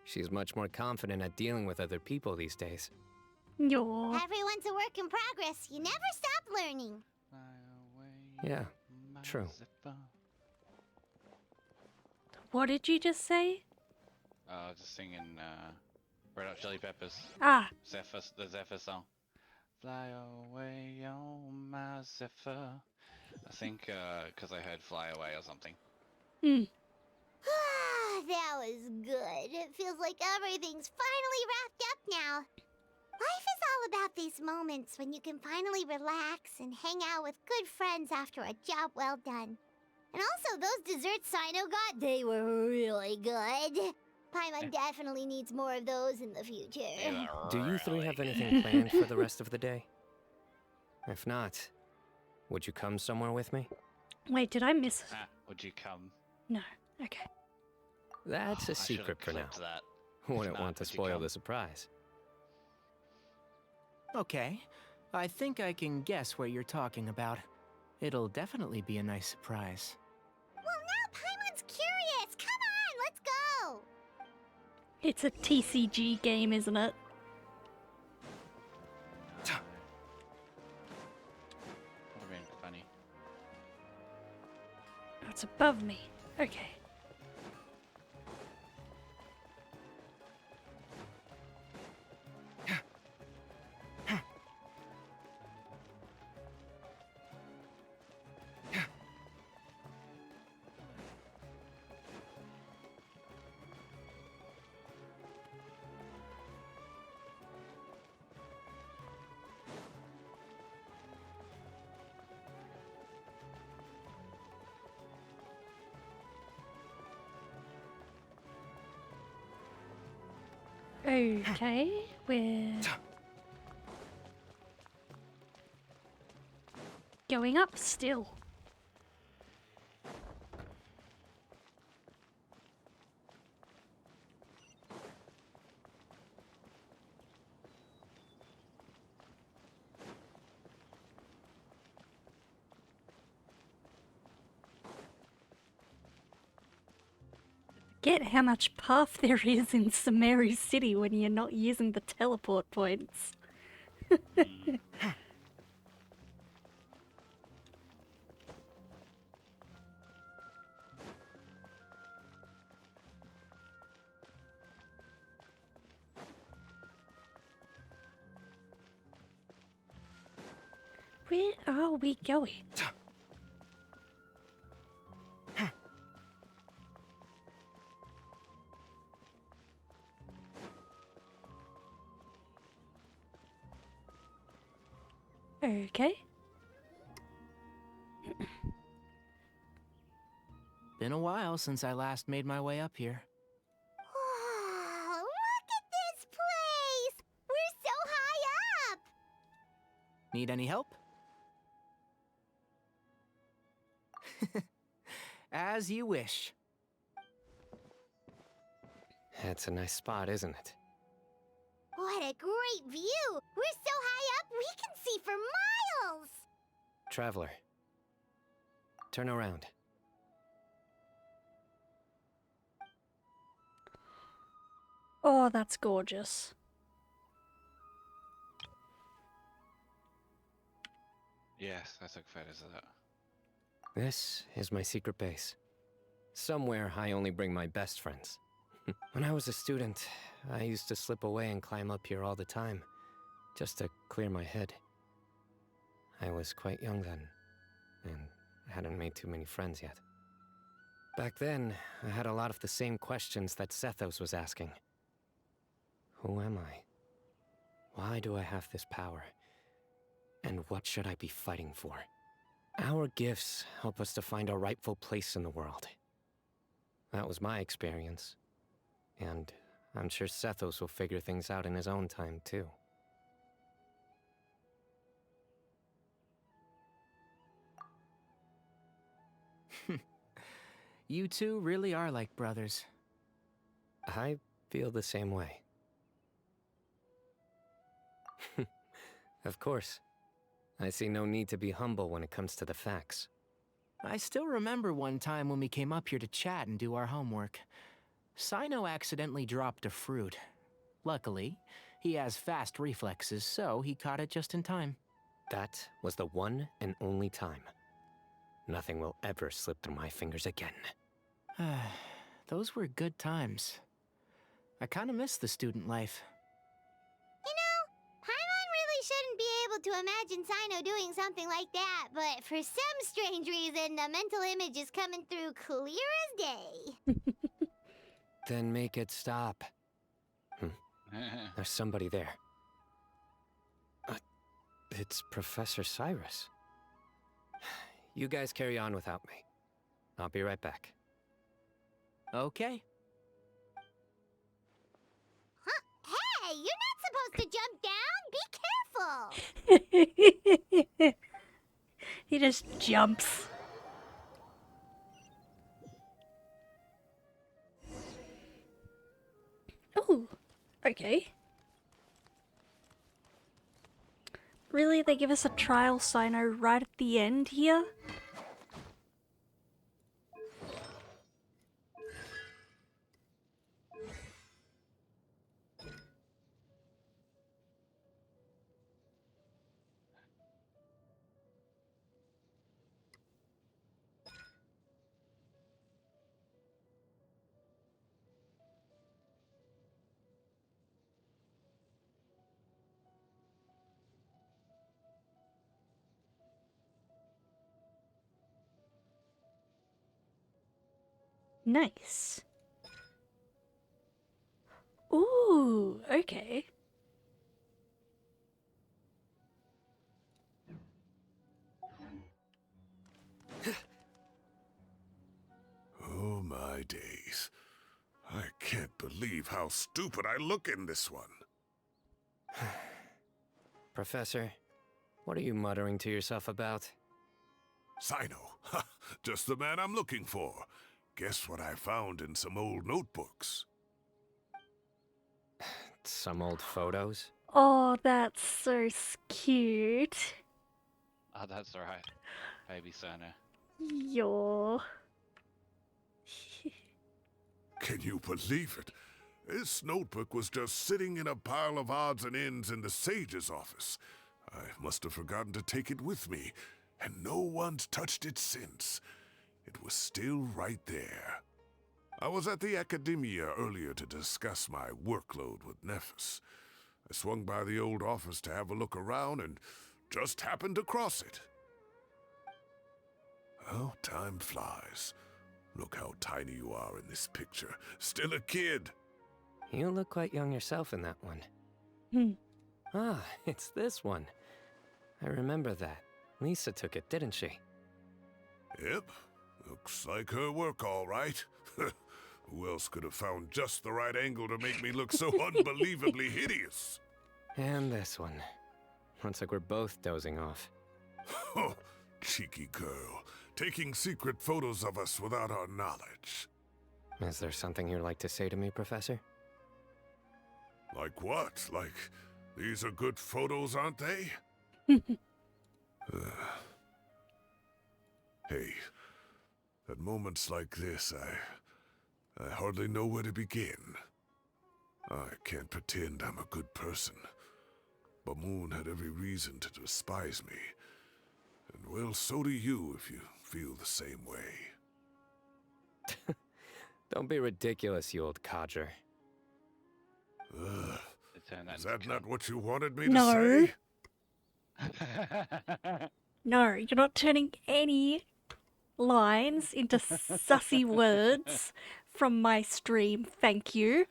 Speaker 11: She's much more confident at dealing with other people these days.
Speaker 1: Yo.
Speaker 5: Everyone's a work in progress. You never stop learning.
Speaker 11: Yeah, true.
Speaker 1: What did you just say?
Speaker 2: Just singing, Red Hot Chili Peppers.
Speaker 1: Ah.
Speaker 2: Zephyr, the Zephyr song. Fly away on my Zephyr. I think, because I heard Fly Away or something.
Speaker 5: That was good. It feels like everything's finally wrapped up now. Life is all about these moments when you can finally relax and hang out with good friends after a job well done. And also, those desserts Cyno got, they were really good. Paimon definitely needs more of those in the future.
Speaker 11: Do you 3 have anything planned for the rest of the day? If not, would you come somewhere with me?
Speaker 1: Wait, did I miss?
Speaker 2: Would you come?
Speaker 1: No. Okay.
Speaker 11: That's a
Speaker 2: I should've
Speaker 11: secret for now.
Speaker 2: clipped that.
Speaker 11: Wouldn't
Speaker 2: If
Speaker 11: want
Speaker 2: not,
Speaker 11: to
Speaker 2: would you
Speaker 11: spoil
Speaker 2: come?
Speaker 11: the surprise.
Speaker 4: Okay, I think I can guess what you're talking about. It'll definitely be a nice surprise.
Speaker 5: Well, now Paimon's curious. Come on, let's go.
Speaker 1: It's a TCG game, isn't it?
Speaker 2: Would have been funny.
Speaker 1: It's above me. Okay. Okay, we're going up still. Get how much path there is in Sumeru City when you're not using the teleport points. Where are we going? Okay.
Speaker 4: Been a while since I last made my way up here.
Speaker 5: Wow, look at this place! We're so high up!
Speaker 4: Need any help? As you wish.
Speaker 11: It's a nice spot, isn't it?
Speaker 5: What a great view! We're so high up, we can see for miles!
Speaker 11: Traveler. Turn around.
Speaker 1: Oh, that's gorgeous.
Speaker 2: Yes, I took photos of that.
Speaker 11: This is my secret base. Somewhere I only bring my best friends. When I was a student, I used to slip away and climb up here all the time, just to clear my head. I was quite young then, and hadn't made too many friends yet. Back then, I had a lot of the same questions that Sethos was asking. Who am I? Why do I have this power? And what should I be fighting for? Our gifts help us to find our rightful place in the world. That was my experience. And I'm sure Sethos will figure things out in his own time, too.
Speaker 4: You two really are like brothers.
Speaker 11: I feel the same way. Of course. I see no need to be humble when it comes to the facts.
Speaker 4: I still remember one time when we came up here to chat and do our homework. Cyno accidentally dropped a fruit. Luckily, he has fast reflexes, so he caught it just in time.
Speaker 11: That was the one and only time. Nothing will ever slip through my fingers again.
Speaker 4: Those were good times. I kinda miss the student life.
Speaker 5: You know, Paimon really shouldn't be able to imagine Cyno doing something like that, but for some strange reason, the mental image is coming through clear as day.
Speaker 11: Then make it stop. There's somebody there. It's Professor Cyrus. You guys carry on without me. I'll be right back.
Speaker 4: Okay.
Speaker 5: Huh? Hey, you're not supposed to jump down! Be careful!
Speaker 1: He just jumps. Oh, okay. Really? They give us a trial Cyno right at the end here? Nice. Ooh, okay.
Speaker 19: Oh my days. I can't believe how stupid I look in this one.
Speaker 11: Professor, what are you muttering to yourself about?
Speaker 19: Cyno, just the man I'm looking for. Guess what I found in some old notebooks?
Speaker 11: Some old photos?
Speaker 1: Oh, that's so cute.
Speaker 2: Oh, that's right. Baby Cyno.
Speaker 1: Yo.
Speaker 19: Can you believe it? This notebook was just sitting in a pile of odds and ends in the Sage's office. I must have forgotten to take it with me, and no one's touched it since. It was still right there. I was at the Academia earlier to discuss my workload with Nephis. I swung by the old office to have a look around and just happened to cross it. Oh, time flies. Look how tiny you are in this picture. Still a kid.
Speaker 11: You look quite young yourself in that one. Ah, it's this one. I remember that. Lisa took it, didn't she?
Speaker 19: Yep. Looks like her work, all right. Who else could have found just the right angle to make me look so unbelievably hideous?
Speaker 11: And this one. Looks like we're both dozing off.
Speaker 19: Oh, cheeky girl. Taking secret photos of us without our knowledge.
Speaker 11: Is there something you'd like to say to me, Professor?
Speaker 19: Like what? Like, these are good photos, aren't they? Hey, at moments like this, I hardly know where to begin. I can't pretend I'm a good person. Bamoon had every reason to despise me. And well, so do you if you feel the same way.
Speaker 11: Don't be ridiculous, you old codger.
Speaker 19: Is that not what you wanted me
Speaker 1: No.
Speaker 19: to say?
Speaker 1: No, you're not turning any lines into sussy words from my stream, thank you.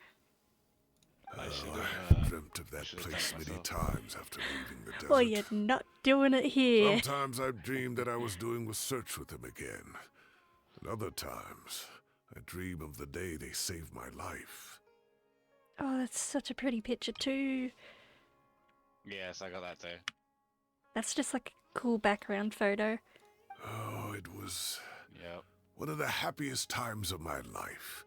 Speaker 19: I've dreamt of that place many times after leaving the desert.
Speaker 1: Well, you're not doing it here.
Speaker 19: Sometimes I've dreamed that I was doing research with them again. And other times, I dream of the day they saved my life.
Speaker 1: Oh, that's such a pretty picture too.
Speaker 2: Yes, I got that too.
Speaker 1: That's just like a cool background photo.
Speaker 19: Oh, it was one of the happiest times of my life.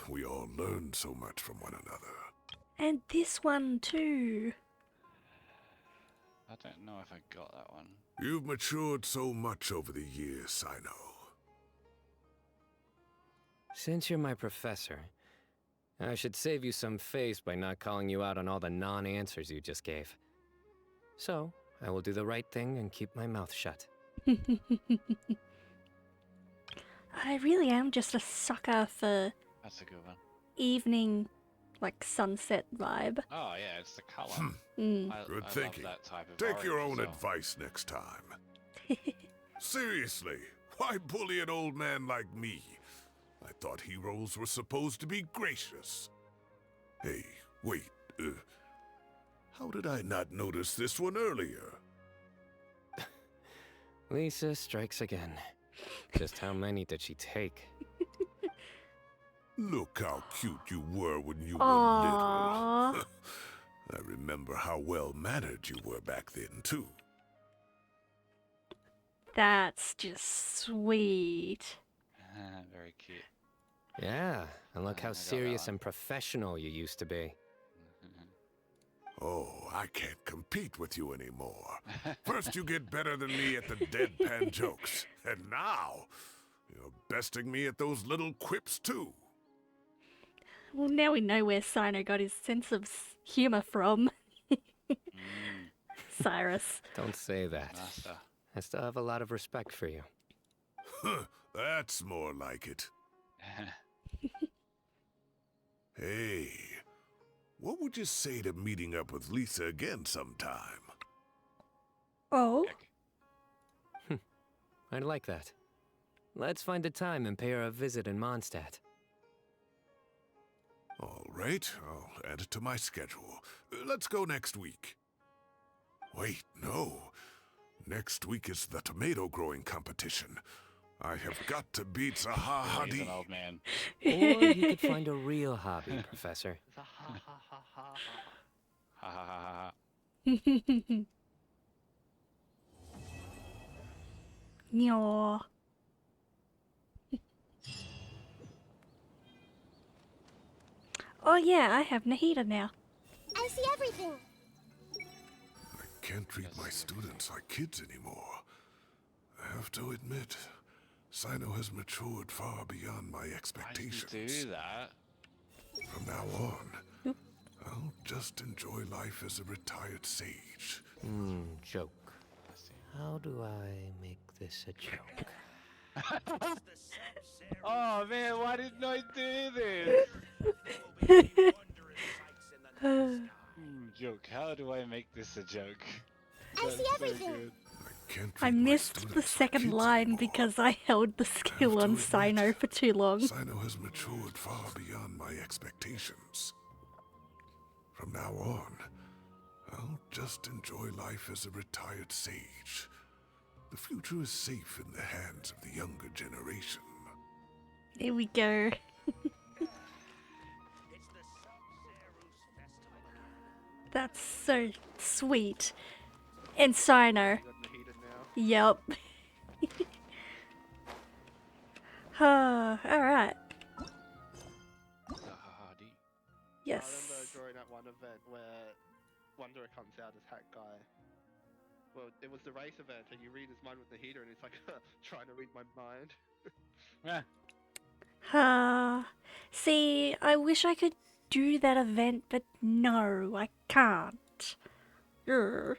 Speaker 19: We all learned so much from one another.
Speaker 1: And this one too.
Speaker 2: I don't know if I got that one.
Speaker 19: You've matured so much over the years, Cyno.
Speaker 11: Since you're my professor, I should save you some face by not calling you out on all the non-answers you just gave. So, I will do the right thing and keep my mouth shut.
Speaker 1: I really am just a sucker for
Speaker 2: That's a good one.
Speaker 1: evening, like sunset vibe.
Speaker 2: Oh yeah, it's the color.
Speaker 1: Mm.
Speaker 19: Good
Speaker 2: I
Speaker 19: thinking.
Speaker 2: love that type of
Speaker 19: Take your
Speaker 2: orange
Speaker 19: own
Speaker 2: as well.
Speaker 19: advice next time. Seriously, why bully an old man like me? I thought heroes were supposed to be gracious. Hey, wait, how did I not notice this one earlier?
Speaker 11: Lisa strikes again. Just how many did she take?
Speaker 19: Look how cute you were when you
Speaker 1: Aww.
Speaker 19: were little. I remember how well-mannered you were back then, too.
Speaker 1: That's just sweet.
Speaker 2: Very cute.
Speaker 11: Yeah, and look how
Speaker 2: got that
Speaker 11: serious
Speaker 2: one.
Speaker 11: and professional you used to be.
Speaker 19: Oh, I can't compete with you anymore. First you get better than me at the deadpan jokes, and now you're besting me at those little quips too.
Speaker 1: Well, now we know where Cyno got his sense of humor from. Cyrus.
Speaker 11: Don't say that.
Speaker 2: Master.
Speaker 11: I still have a lot of respect for you.
Speaker 19: That's more like it. Hey, what would you say to meeting up with Lisa again sometime?
Speaker 1: Oh?
Speaker 11: I'd like that. Let's find a time and pay her a visit in Mondstadt.
Speaker 19: All right, I'll add it to my schedule. Let's go next week. Wait, no. Next week is the tomato growing competition. I have got to beat
Speaker 2: He's
Speaker 19: Zahahadi.
Speaker 2: an old man.
Speaker 11: Or you could find a real hobby, Professor.
Speaker 2: Ha ha ha ha.
Speaker 1: Yaw. Oh yeah, I have Nahida now.
Speaker 5: I see everything.
Speaker 19: I can't treat my students like kids anymore. I have to admit, Cyno has matured far beyond my expectations.
Speaker 2: Why did you do that?
Speaker 19: From now on, I'll just enjoy life as a retired sage.
Speaker 11: Joke. How do I make this a joke?
Speaker 2: Oh man, why didn't I do this? Joke. How do I make this a joke?
Speaker 5: I see everything.
Speaker 2: Good.
Speaker 1: I missed the second line because I held the skill on Cyno for too long.
Speaker 19: Cyno has matured far beyond my expectations. From now on, I'll just enjoy life as a retired sage. The future is safe in the hands of the younger generation.
Speaker 1: Here we go. That's so sweet. And Cyno. Yep. Alright. Yes.
Speaker 3: I remember during that one event where Wanderer comes out as Hat Guy. Well, it was the race event, and you read his mind with the heater, and it's like trying to read my mind.
Speaker 2: Yeah.
Speaker 1: See, I wish I could do that event, but no, I can't. Urgh.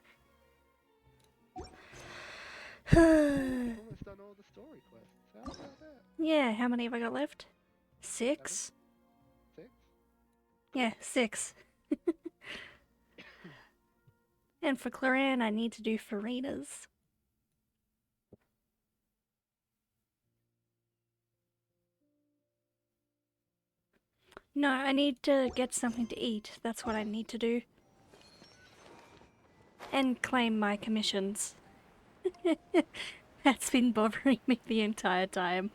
Speaker 3: Almost done all the story quests. How about that?
Speaker 1: Yeah, how many have I got left? 6?
Speaker 3: 6?
Speaker 1: Yeah, 6. And for Claran, I need to do Farina's. No, I need to get something to eat. That's what I need to do. And claim my commissions. That's been bothering me the entire time.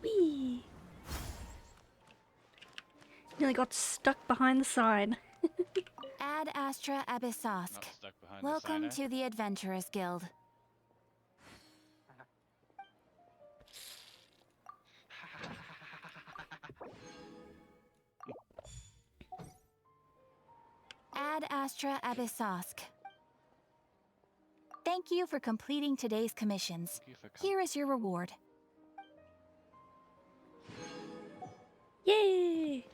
Speaker 1: Whee! Nearly got stuck behind the sign.
Speaker 6: Ad Astra Abyssosk. Welcome to the Adventurers Guild. Ad Astra Abyssosk. Thank you for completing today's commissions. Here is your reward.
Speaker 1: Yay!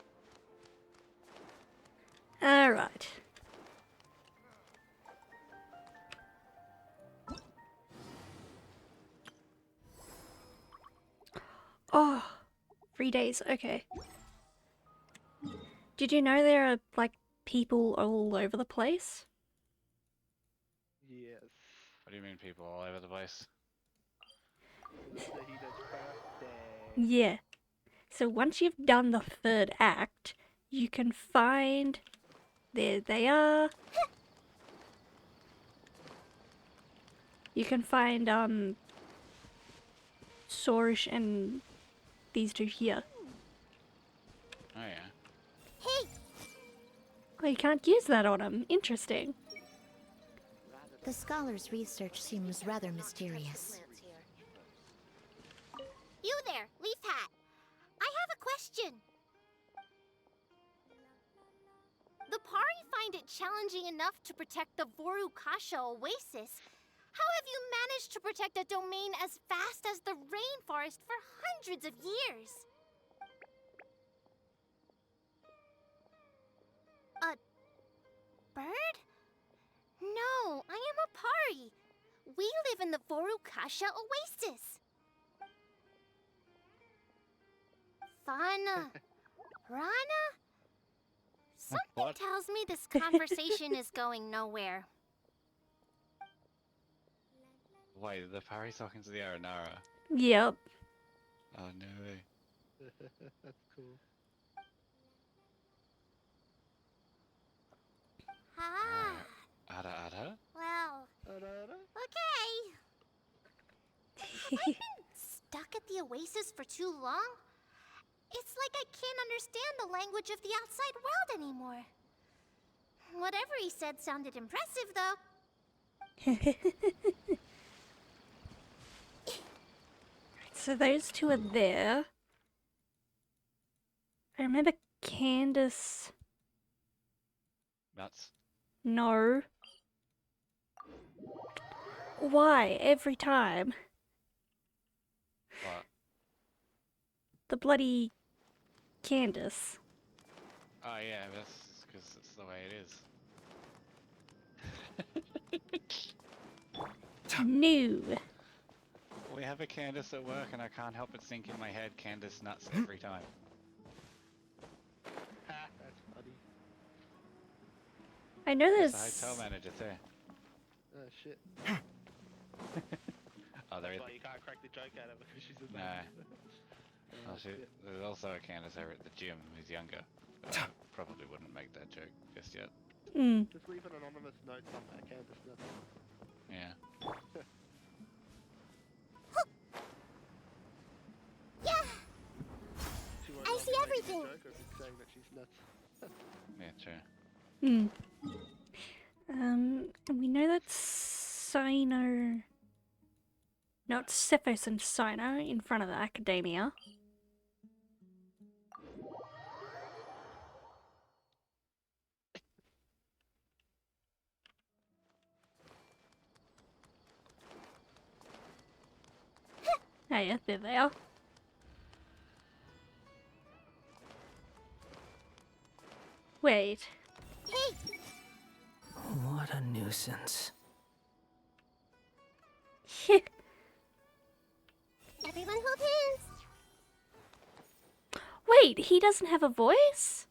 Speaker 1: Alright. Oh, 3 days, okay. Did you know there are, like, people all over the place?
Speaker 3: Yes.
Speaker 2: What do you mean people all over the place?
Speaker 1: Yeah. So once you've done the 3rd act, you can find... There they are. You can find, Sorish and these two here.
Speaker 2: Oh yeah.
Speaker 5: Hey!
Speaker 1: Oh, you can't use that on them. Interesting.
Speaker 22: The scholar's research seems rather mysterious.
Speaker 5: You there, Leaf Hat. I have a question. The Pari find it challenging enough to protect the Voru Kasha oasis. How have you managed to protect a domain as vast as the rainforest for hundreds of years? A bird? No, I am a Pari. We live in the Voru Kasha oasis. Fun. Rana? Something tells me this conversation is going nowhere.
Speaker 2: Wait, the Pari's talking to the Aranara.
Speaker 1: Yep.
Speaker 2: Oh no way.
Speaker 3: That's cool.
Speaker 5: Ah.
Speaker 2: Ada?
Speaker 5: Well. Okay. Have I been stuck at the oasis for too long? It's like I can't understand the language of the outside world anymore. Whatever he said sounded impressive, though.
Speaker 1: So those two are there. I remember Candace.
Speaker 2: Nuts.
Speaker 1: No. Why? Every time.
Speaker 2: What?
Speaker 1: The bloody Candace.
Speaker 2: Oh yeah, that's because it's the way it is.
Speaker 1: No.
Speaker 2: We have a Candace at work and I can't help but think in my head Candace nuts every time.
Speaker 3: Ha, that's funny.
Speaker 1: I know
Speaker 2: She's
Speaker 1: there's...
Speaker 2: the hotel manager too.
Speaker 3: Oh shit.
Speaker 2: Oh, there
Speaker 3: That's
Speaker 2: is.
Speaker 3: why you can't crack the joke out of her because she's a
Speaker 2: No. Oh, there's also a Candace over at the gym who's younger. But I probably wouldn't make that joke just yet.
Speaker 3: Just leave an anonymous note somewhere, Candace.
Speaker 2: Yeah.
Speaker 5: Yeah.
Speaker 3: She won't
Speaker 5: I
Speaker 3: know if
Speaker 5: see
Speaker 3: you're making a
Speaker 5: everything.
Speaker 3: joke or if it's saying that she's nuts.
Speaker 2: Yeah, true.
Speaker 1: We know that's Cyno. No, it's Cephos and Cyno in front of the Academia. Oh yeah, there they are. Wait.
Speaker 5: Hey,
Speaker 4: What a nuisance.
Speaker 5: everyone hold hands.
Speaker 1: Wait, he doesn't have a voice?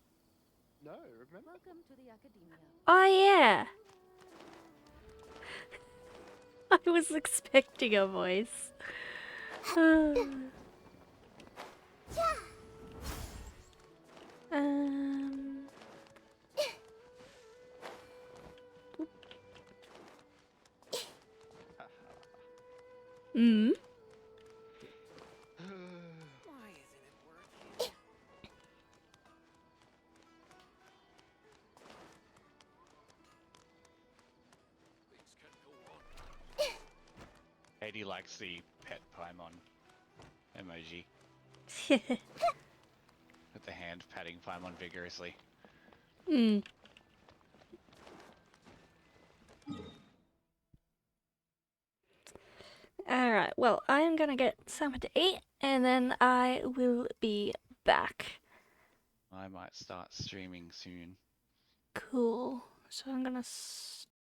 Speaker 3: No, remember?
Speaker 6: Welcome to the Academia.
Speaker 1: Oh yeah. I was expecting a voice.
Speaker 3: Why isn't it working?
Speaker 2: Katie likes the pet Paimon emoji. With the hand patting Paimon vigorously.
Speaker 1: Alright, well, I'm gonna get something to eat and then I will be back.
Speaker 2: I might start streaming soon.
Speaker 1: Cool. So I'm gonna stop